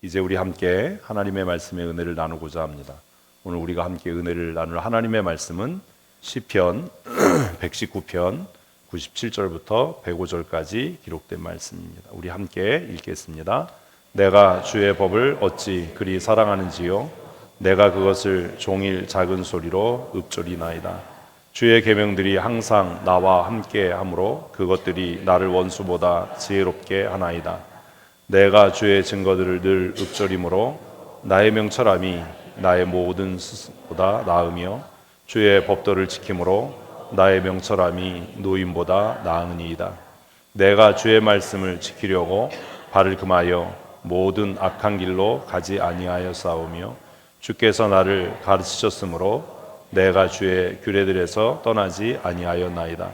이제 우리 함께 하나님의 말씀의 은혜를 나누고자 합니다. 오늘 우리가 함께 은혜를 나눌 하나님의 말씀은 시편 119편 97절부터 105절까지 기록된 말씀입니다. 우리 함께 읽겠습니다. 내가 주의 법을 어찌 그리 사랑하는지요, 내가 그것을 종일 작은 소리로 읊조리나이다. 주의 계명들이 항상 나와 함께 하므로 그것들이 나를 원수보다 지혜롭게 하나이다. 내가 주의 증거들을 늘 읊조림으로 나의 명철함이 나의 모든 스승보다 나으며 주의 법도를 지킴으로 나의 명철함이 노임보다 나으니이다. 내가 주의 말씀을 지키려고 발을 금하여 모든 악한 길로 가지 아니하였사오며 주께서 나를 가르치셨으므로 내가 주의 규례들에서 떠나지 아니하였나이다.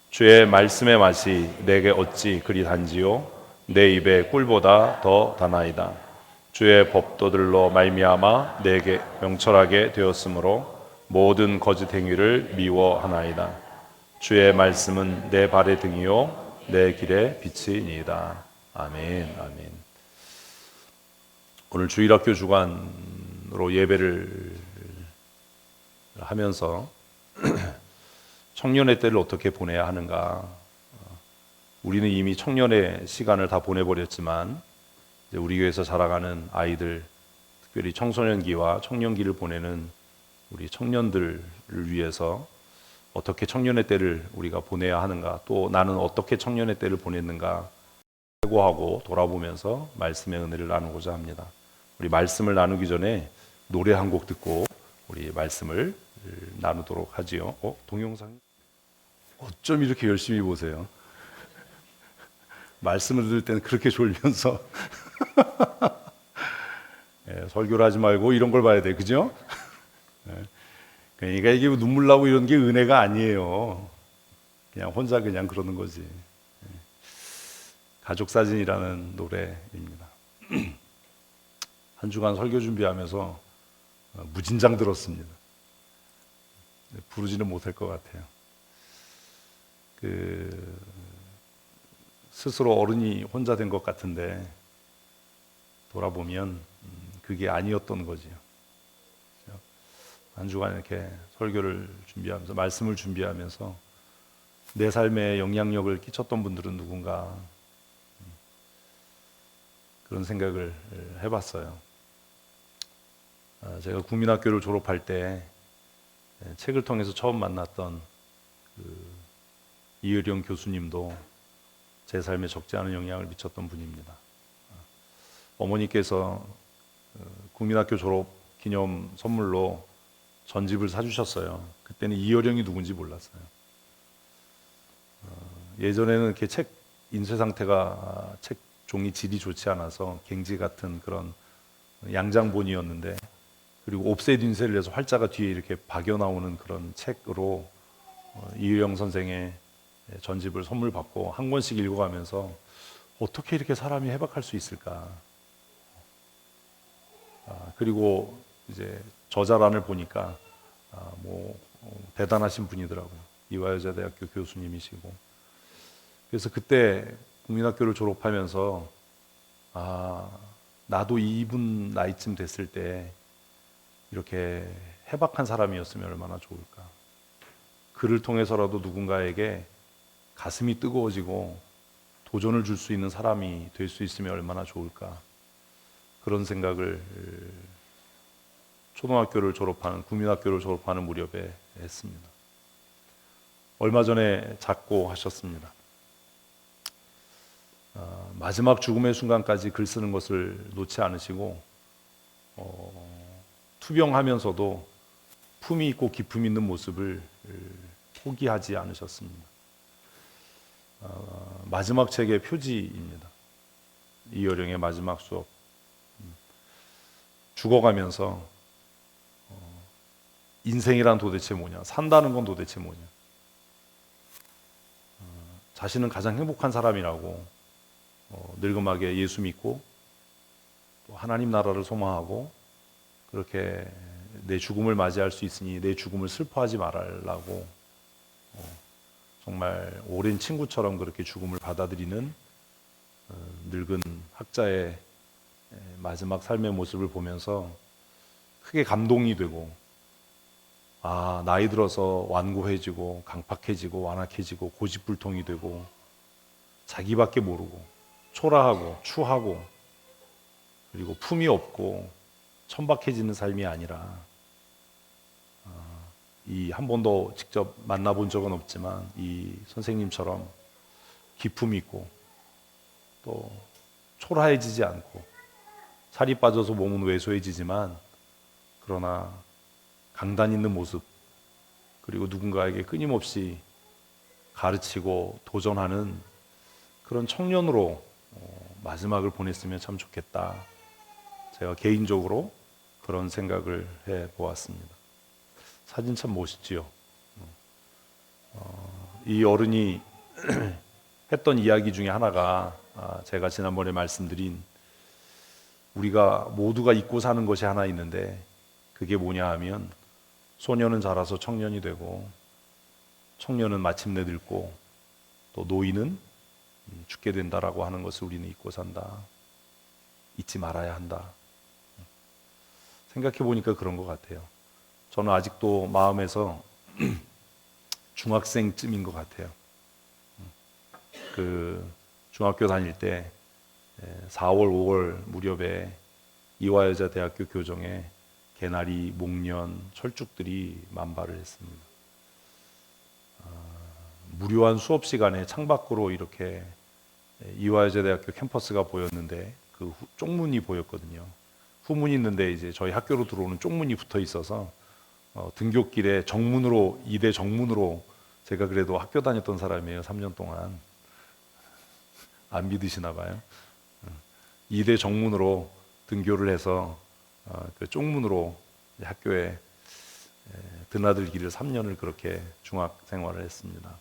주의 말씀의 맛이 내게 어찌 그리 단지요, 내 입에 꿀보다 더 다나이다. 주의 법도들로 말미암아 내게 명철하게 되었으므로 모든 거짓 행위를 미워하나이다. 주의 말씀은 내 발의 등이요 내 길의 빛이니이다. 아멘. 아멘. 오늘 주일학교 주간으로 예배를 하면서 청년의 때를 어떻게 보내야 하는가, 우리는 이미 청년의 시간을 다 보내버렸지만 이제 우리 교회에서 자라가는 아이들, 특별히 청소년기와 청년기를 보내는 우리 청년들을 위해서 어떻게 청년의 때를 우리가 보내야 하는가, 또 나는 어떻게 청년의 때를 보냈는가 회고하고 돌아보면서 말씀의 은혜를 나누고자 합니다. 우리 말씀을 나누기 전에 노래 한 곡 듣고 우리 말씀을 나누도록 하지요. 동영상 어쩜 이렇게 열심히 보세요. 말씀을 들을 때는 그렇게 졸면서 설교를 하지 말고 이런 걸 봐야 돼, 그죠? 그러니까 이게 눈물 나고 이런 게 은혜가 아니에요. 그냥 혼자 그냥 그러는 거지. 가족사진이라는 노래입니다. 한 주간 설교 준비하면서 무진장 들었습니다. 부르지는 못할 것 같아요. 스스로 어른이 혼자 된 것 같은데 돌아보면 그게 아니었던 거지요. 한 주간 이렇게 설교를 준비하면서 말씀을 준비하면서 내 삶에 영향력을 끼쳤던 분들은 누군가, 그런 생각을 해봤어요. 제가 국민학교를 졸업할 때 책을 통해서 처음 만났던 이의령 교수님도 제 삶에 적지 않은 영향을 미쳤던 분입니다. 어머니께서 국민학교 졸업 기념 선물로 전집을 사주셨어요. 그때는 이효령이 누군지 몰랐어요. 예전에는 이렇게 책 인쇄 상태가 책 종이 질이 좋지 않아서 갱지 같은 그런 양장본이었는데, 그리고 옵셋 인쇄를 해서 활자가 뒤에 이렇게 박여 나오는 그런 책으로 이효령 선생의 전집을 선물 받고 한 권씩 읽어가면서 어떻게 이렇게 사람이 해박할 수 있을까. 그리고 이제 저자란을 보니까 대단하신 분이더라고요. 이화여자대학교 교수님이시고. 그래서 그때 국민학교를 졸업하면서 나도 이분 나이쯤 됐을 때 이렇게 해박한 사람이었으면 얼마나 좋을까. 그를 통해서라도 누군가에게 가슴이 뜨거워지고 도전을 줄 수 있는 사람이 될 수 있으면 얼마나 좋을까. 그런 생각을 초등학교를 졸업하는, 국민학교를 졸업하는 무렵에 했습니다. 얼마 전에 작고하셨습니다. 마지막 죽음의 순간까지 글 쓰는 것을 놓지 않으시고 투병하면서도 품위 있고 기품 있는 모습을 포기하지 않으셨습니다. 마지막 책의 표지입니다. 이효령의 마지막 수업. 죽어가면서 인생이란 도대체 뭐냐, 산다는 건 도대체 뭐냐, 자신은 가장 행복한 사람이라고 늙음하게 예수 믿고 또 하나님 나라를 소망하고 그렇게 내 죽음을 맞이할 수 있으니 내 죽음을 슬퍼하지 말라고 정말 오랜 친구처럼 그렇게 죽음을 받아들이는 늙은 학자의 마지막 삶의 모습을 보면서 크게 감동이 되고, 아, 나이 들어서 완고해지고 강팍해지고 완악해지고 고집불통이 되고 자기밖에 모르고 초라하고 추하고 그리고 품이 없고 천박해지는 삶이 아니라, 이 한 번도 직접 만나본 적은 없지만 이 선생님처럼 기품 있고 또 초라해지지 않고, 살이 빠져서 몸은 왜소해지지만 그러나 강단 있는 모습, 그리고 누군가에게 끊임없이 가르치고 도전하는 그런 청년으로 마지막을 보냈으면 참 좋겠다. 제가 개인적으로 그런 생각을 해 보았습니다. 사진 참 멋있지요. 이 어른이 했던 이야기 중에 하나가, 제가 지난번에 말씀드린 우리가 모두가 잊고 사는 것이 하나 있는데, 그게 뭐냐 하면 소년은 자라서 청년이 되고 청년은 마침내 늙고 또 노인은 죽게 된다라고 하는 것을 우리는 잊고 산다. 잊지 말아야 한다. 생각해 보니까 그런 것 같아요. 저는 아직도 마음에서 중학생쯤인 것 같아요. 그 중학교 다닐 때 4월, 5월 무렵에 이화여자대학교 교정에 개나리, 목련, 철쭉들이 만발을 했습니다. 무료한 수업 시간에 창밖으로 이렇게 이화여자대학교 캠퍼스가 보였는데 그 쪽문이 보였거든요. 후문이 있는데 이제 저희 학교로 들어오는 쪽문이 붙어 있어서 등굣길에 정문으로, 이대 정문으로, 제가 그래도 학교 다녔던 사람이에요. 3년 동안. 안 믿으시나 봐요. 이대 정문으로 등교를 해서 그 쪽문으로 학교에 드나들기를 3년을 그렇게 중학 생활을 했습니다.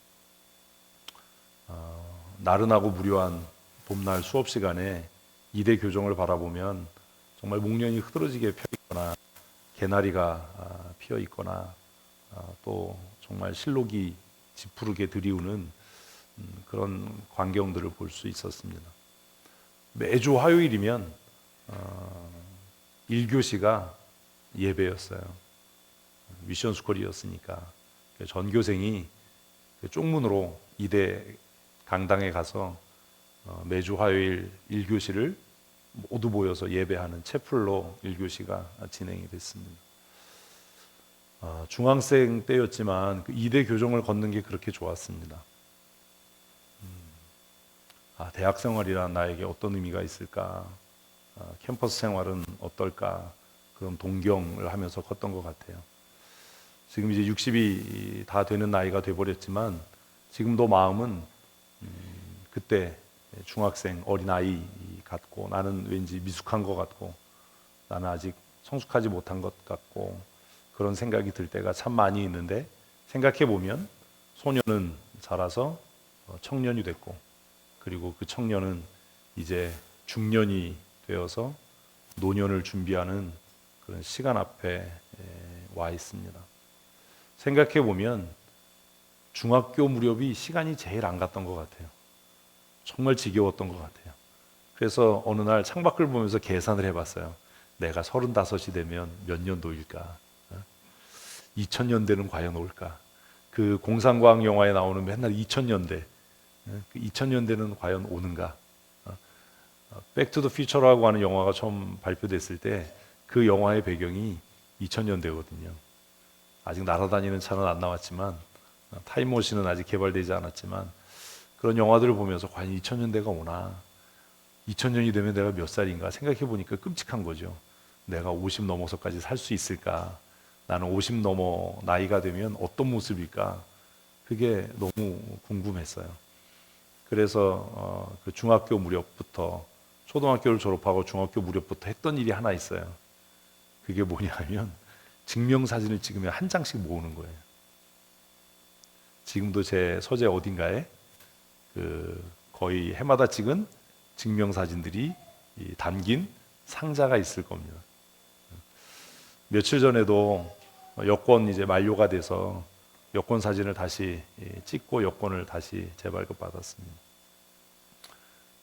나른하고 무료한 봄날 수업 시간에 이대 교정을 바라보면 정말 목련이 흐드러지게 펴 있거나 개나리가 피어 있거나 또 정말 실록이 지푸르게 들이우는 그런 광경들을 볼 수 있었습니다. 매주 화요일이면 1교시가 예배였어요. 미션 스쿨이었으니까 전교생이 쪽문으로 이대 강당에 가서 매주 화요일 1교시를 모두 모여서 예배하는 채플로 1교시가 진행이 됐습니다. 중학생 때였지만 그 이대 교정을 걷는 게 그렇게 좋았습니다. 대학 생활이란 나에게 어떤 의미가 있을까? 캠퍼스 생활은 어떨까? 그런 동경을 하면서 컸던 것 같아요. 지금 이제 60이 다 되는 나이가 돼버렸지만 지금도 마음은 그때 중학생 어린아이 같고, 나는 왠지 미숙한 것 같고, 나는 아직 성숙하지 못한 것 같고, 그런 생각이 들 때가 참 많이 있는데, 생각해 보면 소년은 자라서 청년이 됐고, 그리고 그 청년은 이제 중년이 되어서 노년을 준비하는 그런 시간 앞에 와 있습니다. 생각해 보면 중학교 무렵이 시간이 제일 안 갔던 것 같아요. 정말 지겨웠던 것 같아요. 그래서 어느 날 창밖을 보면서 계산을 해봤어요. 내가 35이 되면 몇 년도일까? 2000년대는 과연 올까? 그 공상과학 영화에 나오는 맨날 2000년대, 그 2000년대는 과연 오는가? 백투 더 퓨처라고 하는 영화가 처음 발표됐을 때 그 영화의 배경이 2000년대거든요. 아직 날아다니는 차는 안 나왔지만, 타임머신은 아직 개발되지 않았지만, 그런 영화들을 보면서 과연 2000년대가 오나? 2000년이 되면 내가 몇 살인가 생각해 보니까 끔찍한 거죠. 내가 50 넘어서까지 살 수 있을까? 나는 50 넘어 나이가 되면 어떤 모습일까? 그게 너무 궁금했어요. 그래서 그 중학교 무렵부터, 초등학교를 졸업하고 중학교 무렵부터 했던 일이 하나 있어요. 그게 뭐냐면 증명사진을 찍으면 한 장씩 모으는 거예요. 지금도 제 서재 어딘가에 그 거의 해마다 찍은 증명사진들이 담긴 상자가 있을 겁니다. 며칠 전에도 여권 이제 만료가 돼서 여권 사진을 다시 찍고 여권을 다시 재발급 받았습니다.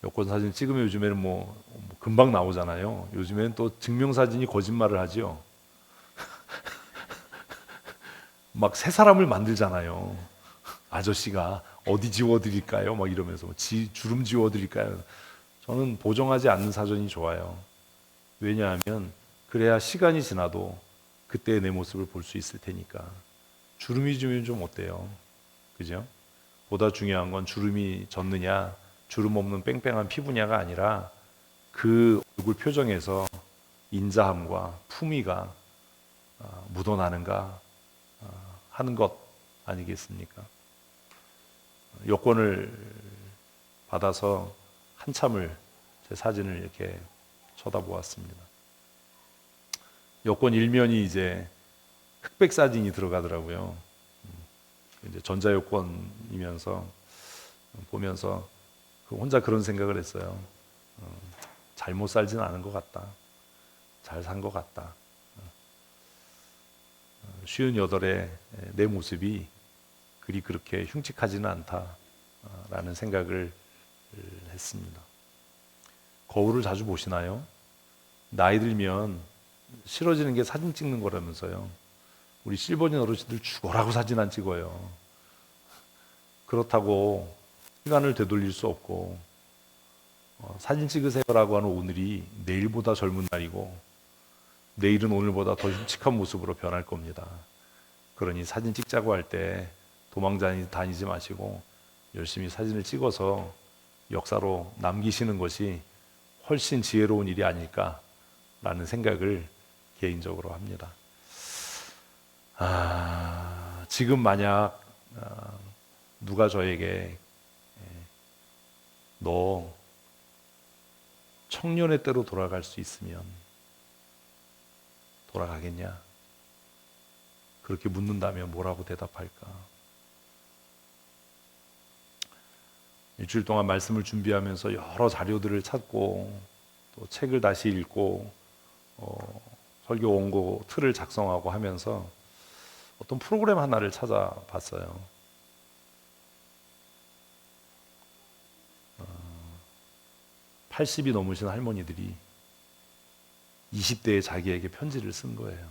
여권 사진 찍으면 요즘에는 뭐 금방 나오잖아요. 요즘에는 또 증명사진이 거짓말을 하지요. 막 새 사람을 만들잖아요. 아저씨가 어디 지워드릴까요? 막 이러면서 주름 지워드릴까요? 저는 보정하지 않는 사진이 좋아요. 왜냐하면 그래야 시간이 지나도 그때의 내 모습을 볼 수 있을 테니까. 주름이 지면 좀 어때요? 그죠? 보다 중요한 건 주름이 졌느냐, 주름 없는 뺑뺑한 피부냐가 아니라 그 얼굴 표정에서 인자함과 품위가 묻어나는가 하는 것 아니겠습니까? 여권을 받아서 한참을 제 사진을 이렇게 쳐다보았습니다. 여권 일면이 이제 흑백 사진이 들어가더라고요. 이제 전자여권이면서 보면서 혼자 그런 생각을 했어요. 잘못 살진 않은 것 같다. 잘 산 것 같다. 58에 내 모습이 그렇게 흉측하지는 않다라는 생각을 했습니다. 거울을 자주 보시나요? 나이 들면 싫어지는 게 사진 찍는 거라면서요. 우리 실버진 어르신들 죽어라고 사진 안 찍어요. 그렇다고 시간을 되돌릴 수 없고 사진 찍으세요라고 하는 오늘이 내일보다 젊은 날이고 내일은 오늘보다 더 흉측한 모습으로 변할 겁니다. 그러니 사진 찍자고 할 때 다니지 마시고 열심히 사진을 찍어서 역사로 남기시는 것이 훨씬 지혜로운 일이 아닐까라는 생각을 개인적으로 합니다. 지금 만약 누가 저에게 너 청년의 때로 돌아갈 수 있으면 돌아가겠냐? 그렇게 묻는다면 뭐라고 대답할까? 일주일 동안 말씀을 준비하면서 여러 자료들을 찾고 또 책을 다시 읽고 설교 원고 틀을 작성하고 하면서 어떤 프로그램 하나를 찾아봤어요. 80이 넘으신 할머니들이 20대에 자기에게 편지를 쓴 거예요.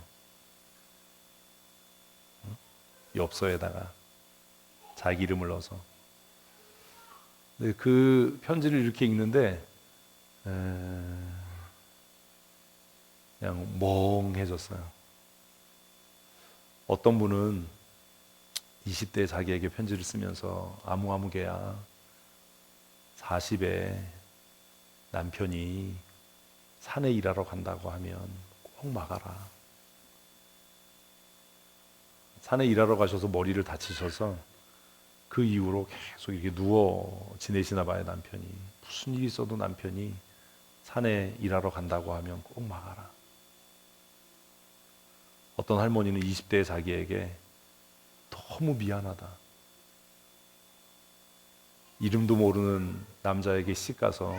엽서에다가 자기 이름을 넣어서. 그 편지를 이렇게 읽는데 그냥 멍해졌어요. 어떤 분은 20대에 자기에게 편지를 쓰면서 아무개야 40에 남편이 산에 일하러 간다고 하면 꼭 막아라. 산에 일하러 가셔서 머리를 다치셔서 그 이후로 계속 이렇게 누워 지내시나 봐요, 남편이. 무슨 일이 있어도 남편이 산에 일하러 간다고 하면 꼭 막아라. 어떤 할머니는 20대의 자기에게 너무 미안하다. 이름도 모르는 남자에게 시집가서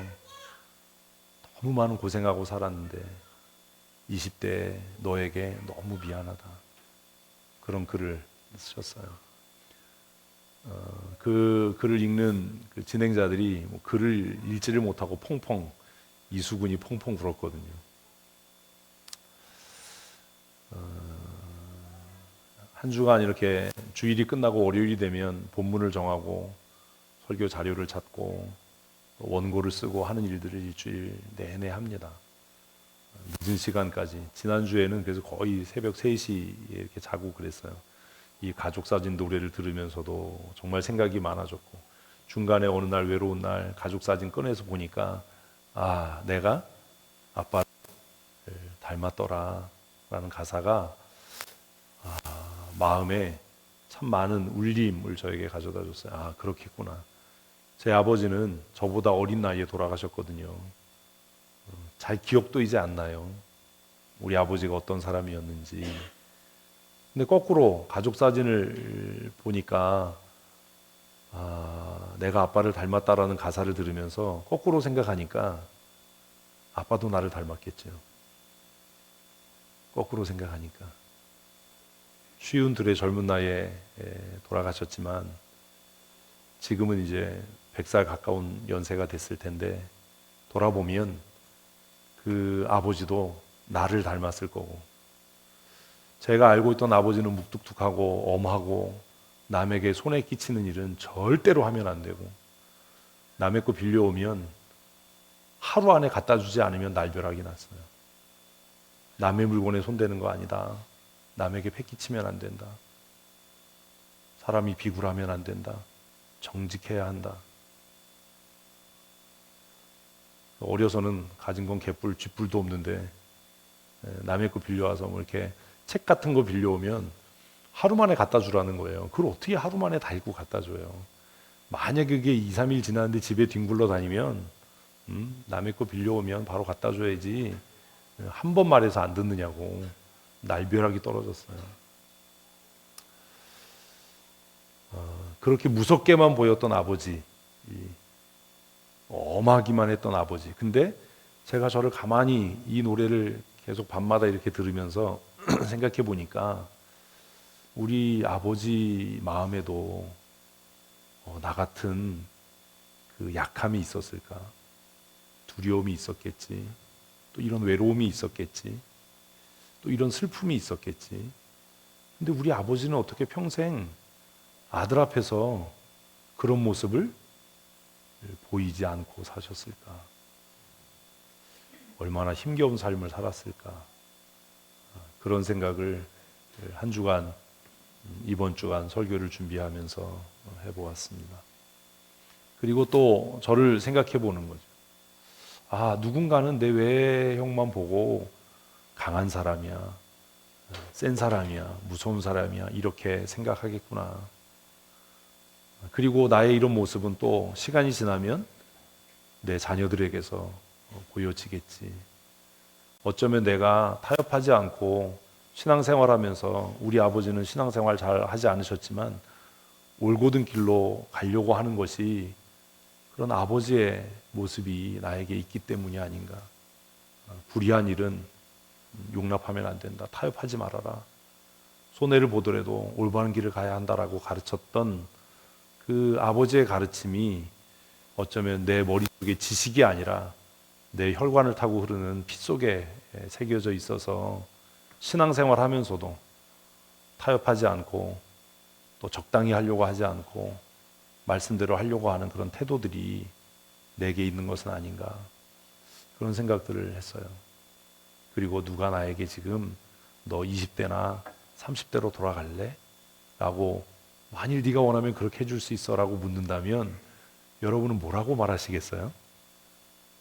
너무 많은 고생하고 살았는데 20대에 너에게 너무 미안하다. 그런 글을 쓰셨어요. 그 글을 읽는 그 진행자들이 글을 읽지를 못하고 펑펑 이수근이 펑펑 울었거든요. 한 주간 이렇게 주일이 끝나고 월요일이 되면 본문을 정하고 설교 자료를 찾고 원고를 쓰고 하는 일들을 일주일 내내 합니다. 늦은 시간까지. 지난주에는 그래서 거의 새벽 3시에 이렇게 자고 그랬어요. 이 가족사진 노래를 들으면서도 정말 생각이 많아졌고 중간에 어느 날 외로운 날 가족사진 꺼내서 보니까 내가 아빠를 닮았더라 라는 가사가 마음에 참 많은 울림을 저에게 가져다 줬어요. 그렇겠구나. 제 아버지는 저보다 어린 나이에 돌아가셨거든요. 잘 기억도 이제 안 나요. 우리 아버지가 어떤 사람이었는지. 근데 거꾸로 가족 사진을 보니까 내가 아빠를 닮았다라는 가사를 들으면서 거꾸로 생각하니까 아빠도 나를 닮았겠죠. 거꾸로 생각하니까. 52의 젊은 나이에 돌아가셨지만 지금은 이제 100살 가까운 연세가 됐을 텐데 돌아보면 그 아버지도 나를 닮았을 거고, 제가 알고 있던 아버지는 묵뚝뚝하고 엄하고 남에게 손에 끼치는 일은 절대로 하면 안 되고, 남의 거 빌려오면 하루 안에 갖다 주지 않으면 날벼락이 났어요. 남의 물건에 손대는 거 아니다. 남에게 패기치면 안 된다. 사람이 비굴하면 안 된다. 정직해야 한다. 어려서는 가진 건 개뿔, 쥐뿔도 없는데 남의 거 빌려와서 뭐 이렇게 책 같은 거 빌려오면 하루 만에 갖다 주라는 거예요. 그걸 어떻게 하루 만에 다 읽고 갖다 줘요? 만약에 그게 2, 3일 지났는데 집에 뒹굴러 다니면 남의 거 빌려오면 바로 갖다 줘야지, 한 번 말해서 안 듣느냐고 날벼락이 떨어졌어요. 그렇게 무섭게만 보였던 아버지, 엄하기만 했던 아버지. 근데 제가 저를 가만히 이 노래를 계속 밤마다 이렇게 들으면서 생각해 보니까 우리 아버지 마음에도 나 같은 그 약함이 있었을까? 두려움이 있었겠지. 또 이런 외로움이 있었겠지. 또 이런 슬픔이 있었겠지. 근데 우리 아버지는 어떻게 평생 아들 앞에서 그런 모습을 보이지 않고 사셨을까? 얼마나 힘겨운 삶을 살았을까? 그런 생각을 한 주간, 이번 주간 설교를 준비하면서 해보았습니다. 그리고 또 저를 생각해 보는 거죠. 누군가는 내 외형만 보고 강한 사람이야, 센 사람이야, 무서운 사람이야, 이렇게 생각하겠구나. 그리고 나의 이런 모습은 또 시간이 지나면 내 자녀들에게서 보여지겠지. 어쩌면 내가 타협하지 않고 신앙생활하면서, 우리 아버지는 신앙생활 잘 하지 않으셨지만 올곧은 길로 가려고 하는 것이 그런 아버지의 모습이 나에게 있기 때문이 아닌가. 불의한 일은 용납하면 안 된다. 타협하지 말아라. 손해를 보더라도 올바른 길을 가야 한다라고 가르쳤던 그 아버지의 가르침이 어쩌면 내 머릿속에 지식이 아니라 내 혈관을 타고 흐르는 피 속에 새겨져 있어서 신앙생활 하면서도 타협하지 않고 또 적당히 하려고 하지 않고 말씀대로 하려고 하는 그런 태도들이 내게 있는 것은 아닌가, 그런 생각들을 했어요. 그리고 누가 나에게 지금 너 20대나 30대로 돌아갈래? 라고, 만일 네가 원하면 그렇게 해줄 수 있어 라고 묻는다면 여러분은 뭐라고 말하시겠어요?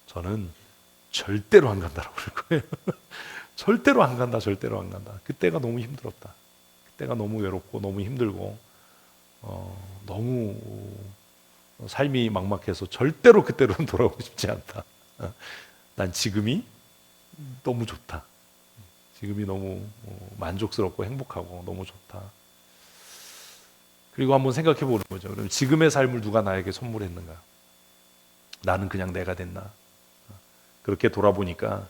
저는 절대로 안 간다라고 그럴 거예요. 절대로 안 간다, 절대로 안 간다. 그때가 너무 힘들었다. 그때가 너무 외롭고 너무 힘들고 너무 삶이 막막해서 절대로 그때로는 돌아오고 싶지 않다. 난 지금이 너무 좋다. 지금이 너무 만족스럽고 행복하고 너무 좋다. 그리고 한번 생각해 보는 거죠. 그럼 지금의 삶을 누가 나에게 선물했는가? 나는 그냥 내가 됐나? 그렇게 돌아보니까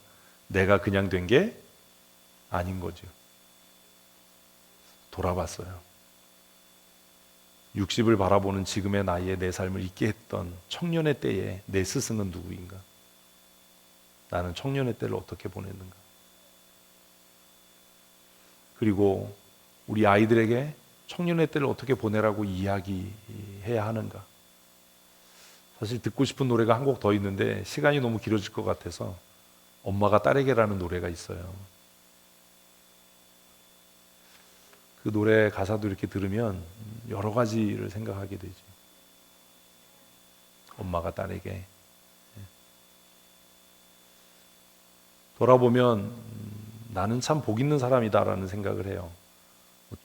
내가 그냥 된 게 아닌 거죠. 돌아봤어요. 60을 바라보는 지금의 나이에 내 삶을 있게 했던 청년의 때에 내 스승은 누구인가? 나는 청년의 때를 어떻게 보냈는가? 그리고 우리 아이들에게 청년의 때를 어떻게 보내라고 이야기해야 하는가? 사실 듣고 싶은 노래가 한 곡 더 있는데 시간이 너무 길어질 것 같아서, 엄마가 딸에게라는 노래가 있어요. 그 노래 가사도 이렇게 들으면 여러 가지를 생각하게 되죠. 엄마가 딸에게. 돌아보면 나는 참 복 있는 사람이다라는 생각을 해요.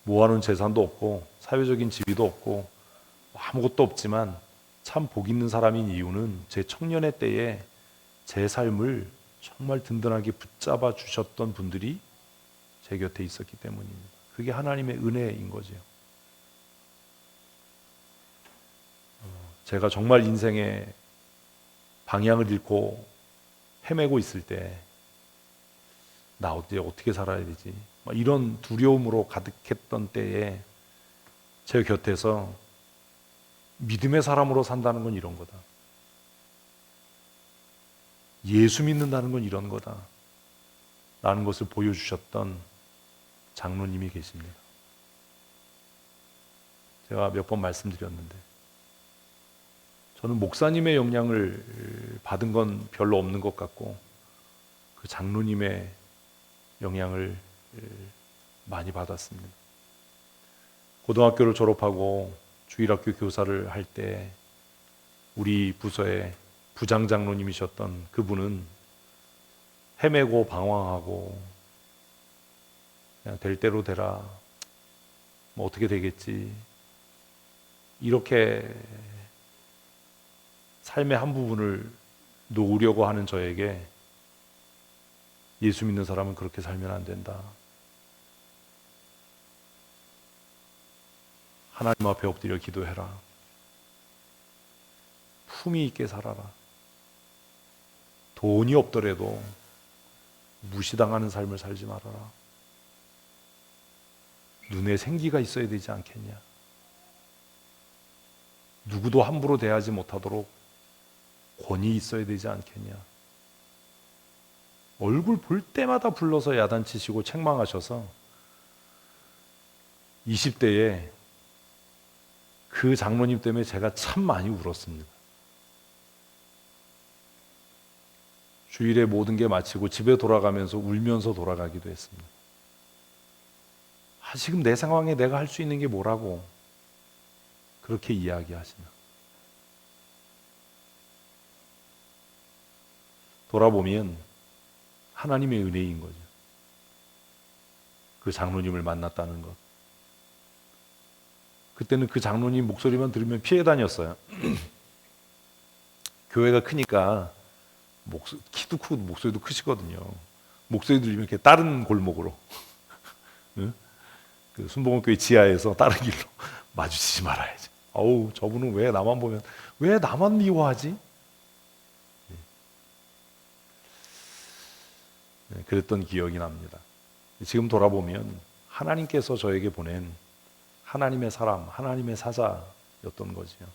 모아놓은 재산도 없고 사회적인 지위도 없고 아무것도 없지만 참 복 있는 사람인 이유는 제 청년의 때에 제 삶을 정말 든든하게 붙잡아 주셨던 분들이 제 곁에 있었기 때문입니다. 그게 하나님의 은혜인 거죠. 제가 정말 인생의 방향을 잃고 헤매고 있을 때 나 어떻게 살아야 되지? 이런 두려움으로 가득했던 때에 제 곁에서 믿음의 사람으로 산다는 건 이런 거다. 예수 믿는다는 건 이런 거다. 라는 것을 보여주셨던 장로님이 계십니다. 제가 몇 번 말씀드렸는데 저는 목사님의 영향을 받은 건 별로 없는 것 같고 그 장로님의 영향을 많이 받았습니다. 고등학교를 졸업하고 주일학교 교사를 할 때 우리 부서의 부장 장로님이셨던 그분은 헤매고 방황하고 그냥 될 대로 되라, 뭐 어떻게 되겠지, 이렇게 삶의 한 부분을 놓으려고 하는 저에게 예수 믿는 사람은 그렇게 살면 안 된다. 하나님 앞에 엎드려 기도해라. 품위 있게 살아라. 돈이 없더라도 무시당하는 삶을 살지 말아라. 눈에 생기가 있어야 되지 않겠냐. 누구도 함부로 대하지 못하도록 권위 있어야 되지 않겠냐. 얼굴 볼 때마다 불러서 야단치시고 책망하셔서 20대에 그 장로님 때문에 제가 참 많이 울었습니다. 주일에 모든 게 마치고 집에 돌아가면서 울면서 돌아가기도 했습니다. 지금 내 상황에 내가 할 수 있는 게 뭐라고 그렇게 이야기하시나. 돌아보면 하나님의 은혜인 거죠. 그 장로님을 만났다는 것. 그때는 그 장로님 목소리만 들으면 피해 다녔어요. 교회가 크니까 키도 크고 목소리도 크시거든요. 목소리 들리면 이렇게 다른 골목으로 그 순복음교회 지하에서 다른 길로 마주치지 말아야지. 어우, 저분은 왜 나만 보면 왜 나만 미워하지? 그랬던 기억이 납니다. 지금 돌아보면 하나님께서 저에게 보낸 하나님의 사람, 하나님의 사자였던 거지요.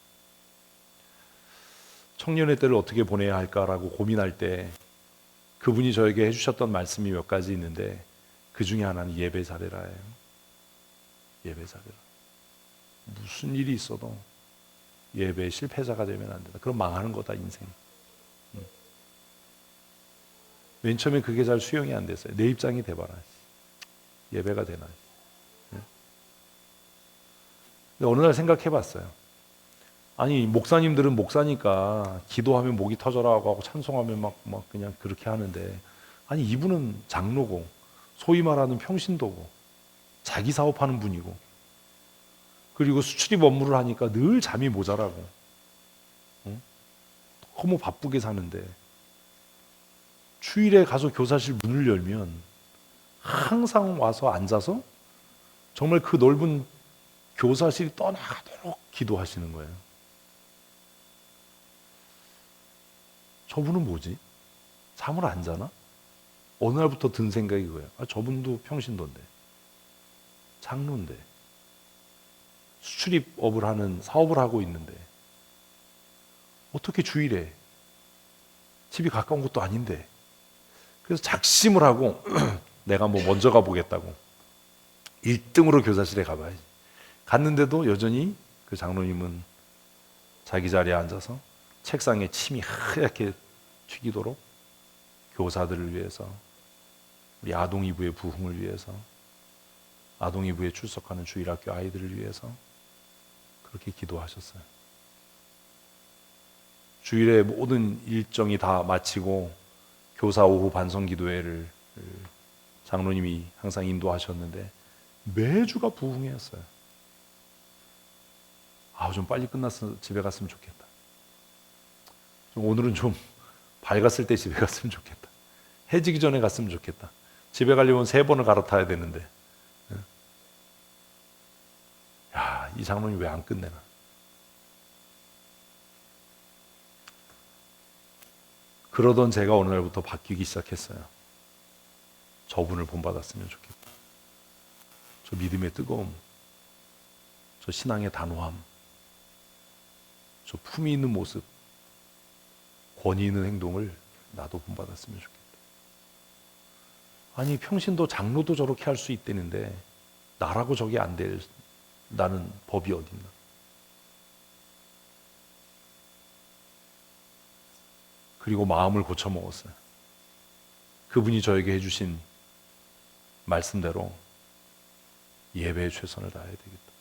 청년의 때를 어떻게 보내야 할까라고 고민할 때 그분이 저에게 해주셨던 말씀이 몇 가지 있는데 그 중에 하나는 예배 잘해라예요. 예배 잘해라. 무슨 일이 있어도 예배에 실패자가 되면 안 된다. 그럼 망하는 거다, 인생. 맨 처음에 그게 잘 수용이 안 됐어요. 내 입장이 돼봐라. 예배가 되나. 근데 어느 날 생각해봤어요. 아니, 목사님들은 목사니까 기도하면 목이 터져라 하고 찬송하면 막 그냥 그렇게 하는데, 아니, 이분은 장로고 소위 말하는 평신도고 자기 사업하는 분이고 그리고 수출입 업무를 하니까 늘 잠이 모자라고 너무 바쁘게 사는데 주일에 가서 교사실 문을 열면 항상 와서 앉아서 정말 그 넓은 교사실이 떠나가도록 기도하시는 거예요. 저분은 뭐지? 잠을 안 자나? 어느 날부터 든 생각이 그거예요. 저분도 평신도인데, 장로인데, 수출입업을 하는 사업을 하고 있는데 어떻게 주일에, 집이 가까운 것도 아닌데. 그래서 작심을 하고 내가 뭐 먼저 가보겠다고 1등으로 교사실에 가봐야지. 갔는데도 여전히 그 장로님은 자기 자리에 앉아서 책상에 침이 하얗게 튀기도록 교사들을 위해서, 우리 아동이부의 부흥을 위해서, 아동이부에 출석하는 주일학교 아이들을 위해서 그렇게 기도하셨어요. 주일에 모든 일정이 다 마치고 교사 오후 반성기도회를 장로님이 항상 인도하셨는데 매주가 부흥회였어요. 좀 빨리 끝났어 집에 갔으면 좋겠다. 오늘은 좀 밝았을 때 집에 갔으면 좋겠다. 해지기 전에 갔으면 좋겠다. 집에 가려면 3번을 갈아타야 되는데, 이 장로님 왜 안 끝내나. 그러던 제가 어느 날부터 바뀌기 시작했어요. 저분을 본받았으면 좋겠다. 저 믿음의 뜨거움, 저 신앙의 단호함, 저 품위 있는 모습, 권위 있는 행동을 나도 본받았으면 좋겠다. 아니 평신도 장로도 저렇게 할 수 있다는데 나라고 저게 안 된다는 법이 어딨나. 그리고 마음을 고쳐먹었어요. 그분이 저에게 해주신 말씀대로 예배에 최선을 다해야 되겠다.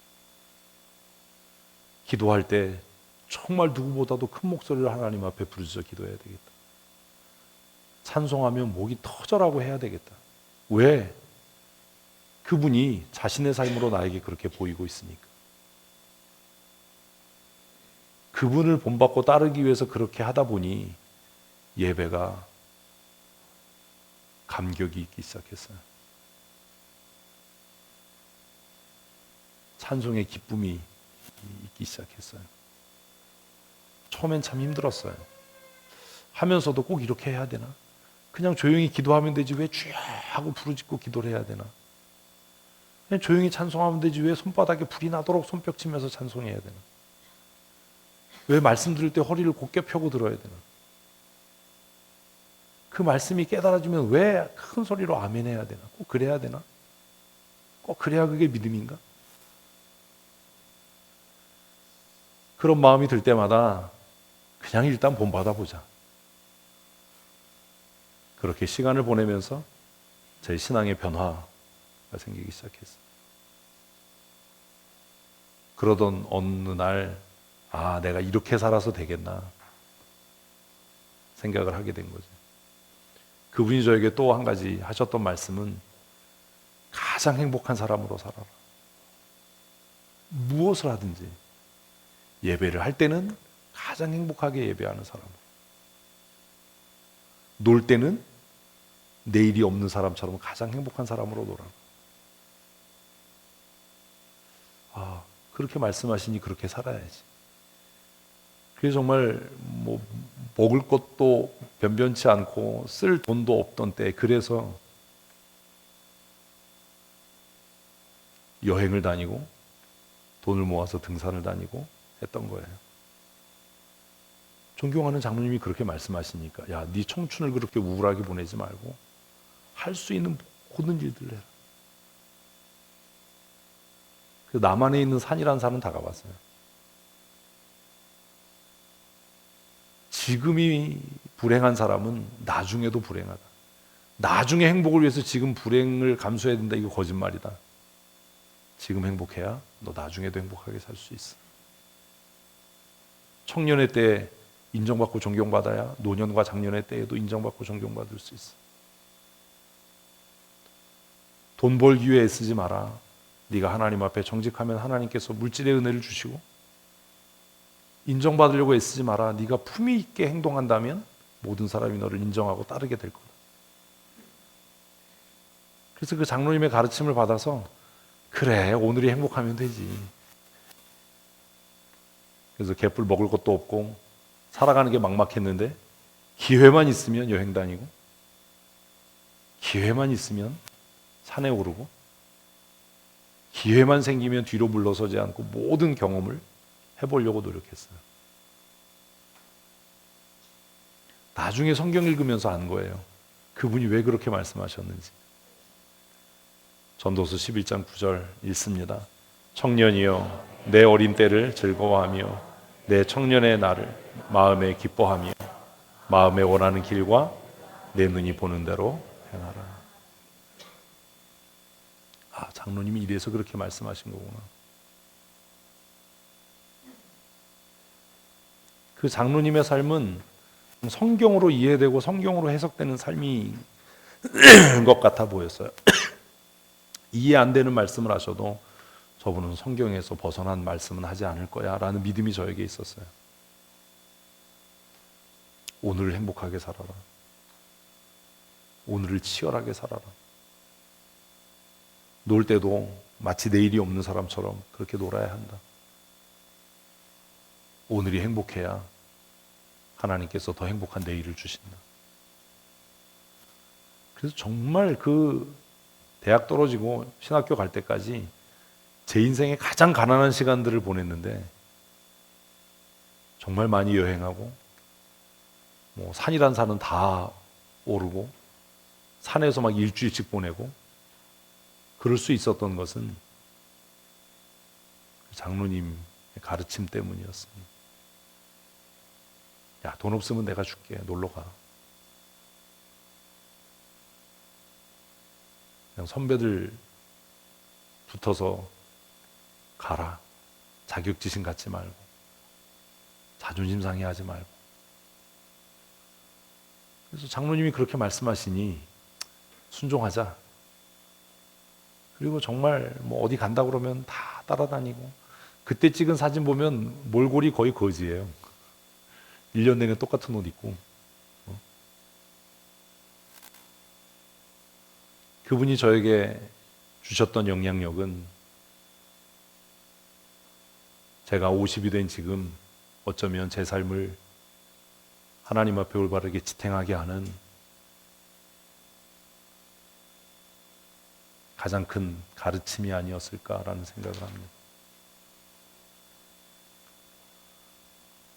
기도할 때 정말 누구보다도 큰 목소리를 하나님 앞에 부르짖어 기도해야 되겠다. 찬송하면 목이 터져라고 해야 되겠다. 왜? 그분이 자신의 삶으로 나에게 그렇게 보이고 있으니까. 그분을 본받고 따르기 위해서 그렇게 하다 보니 예배가 감격이 있기 시작했어요. 찬송의 기쁨이 있기 시작했어요. 처음엔 참 힘들었어요. 하면서도 꼭 이렇게 해야 되나? 그냥 조용히 기도하면 되지 왜 주야 하고 부르짖고 기도를 해야 되나? 그냥 조용히 찬송하면 되지 왜 손바닥에 불이 나도록 손뼉 치면서 찬송해야 되나? 왜 말씀 들을 때 허리를 곧게 펴고 들어야 되나? 그 말씀이 깨달아지면 왜 큰 소리로 아멘 해야 되나? 꼭 그래야 되나? 꼭 그래야 그게 믿음인가? 그런 마음이 들 때마다 그냥 일단 본받아 보자. 그렇게 시간을 보내면서 제 신앙의 변화가 생기기 시작했어요. 그러던 어느 날, 내가 이렇게 살아서 되겠나 생각을 하게 된 거죠. 그분이 저에게 또 한 가지 하셨던 말씀은 가장 행복한 사람으로 살아라. 무엇을 하든지 예배를 할 때는 가장 행복하게 예배하는 사람, 놀 때는 내일이 없는 사람처럼 가장 행복한 사람으로 놀아. 그렇게 말씀하시니 그렇게 살아야지. 그게 정말 먹을 것도 변변치 않고 쓸 돈도 없던 때, 그래서 여행을 다니고 돈을 모아서 등산을 다니고 했던 거예요. 존경하는 장로님이 그렇게 말씀하시니까, 야, 네 청춘을 그렇게 우울하게 보내지 말고 할 수 있는 모든 일들을 해라. 그 남한에 있는 산이란 산은 다 가봤어요. 지금이 불행한 사람은 나중에도 불행하다. 나중에 행복을 위해서 지금 불행을 감수해야 된다. 이거 거짓말이다. 지금 행복해야 너 나중에도 행복하게 살 수 있어. 청년의 때 인정받고 존경받아야 노년과 장년의 때에도 인정받고 존경받을 수 있어. 돈 벌기 위해 애쓰지 마라. 네가 하나님 앞에 정직하면 하나님께서 물질의 은혜를 주시고, 인정받으려고 애쓰지 마라. 네가 품위 있게 행동한다면 모든 사람이 너를 인정하고 따르게 될 거다. 그래서 그 장로님의 가르침을 받아서 그래, 오늘이 행복하면 되지. 그래서 개뿔 먹을 것도 없고 살아가는 게 막막했는데 기회만 있으면 여행 다니고, 기회만 있으면 산에 오르고, 기회만 생기면 뒤로 물러서지 않고 모든 경험을 해보려고 노력했어요. 나중에 성경 읽으면서 안 거예요. 그분이 왜 그렇게 말씀하셨는지. 전도서 11장 9절 읽습니다. 청년이여, 내 어린 때를 즐거워하며 내 청년의 날을 마음에 기뻐하며 마음에 원하는 길과 내 눈이 보는 대로 행하라. 장로님이 이래서 그렇게 말씀하신 거구나. 그 장로님의 삶은 성경으로 이해되고 성경으로 해석되는 삶인 것 같아 보였어요. 이해 안 되는 말씀을 하셔도 저분은 성경에서 벗어난 말씀은 하지 않을 거야 라는 믿음이 저에게 있었어요. 오늘을 행복하게 살아라. 오늘을 치열하게 살아라. 놀 때도 마치 내일이 없는 사람처럼 그렇게 놀아야 한다. 오늘이 행복해야 하나님께서 더 행복한 내일을 주신다. 그래서 정말 그 대학 떨어지고 신학교 갈 때까지 제 인생의 가장 가난한 시간들을 보냈는데, 정말 많이 여행하고 뭐 산이란 산은 다 오르고 산에서 막 일주일씩 보내고 그럴 수 있었던 것은 장로님의 가르침 때문이었습니다. 야, 돈 없으면 내가 줄게. 놀러 가. 그냥 선배들 붙어서 가라. 자격지심 갖지 말고 자존심 상해하지 말고. 그래서 장로님이 그렇게 말씀하시니 순종하자. 그리고 정말 뭐 어디 간다 그러면 다 따라다니고, 그때 찍은 사진 보면 몰골이 거의 거지예요. 1년 내내 똑같은 옷 입고. 그분이 저에게 주셨던 영향력은 제가 50이 된 지금 어쩌면 제 삶을 하나님 앞에 올바르게 지탱하게 하는 가장 큰 가르침이 아니었을까라는 생각을 합니다.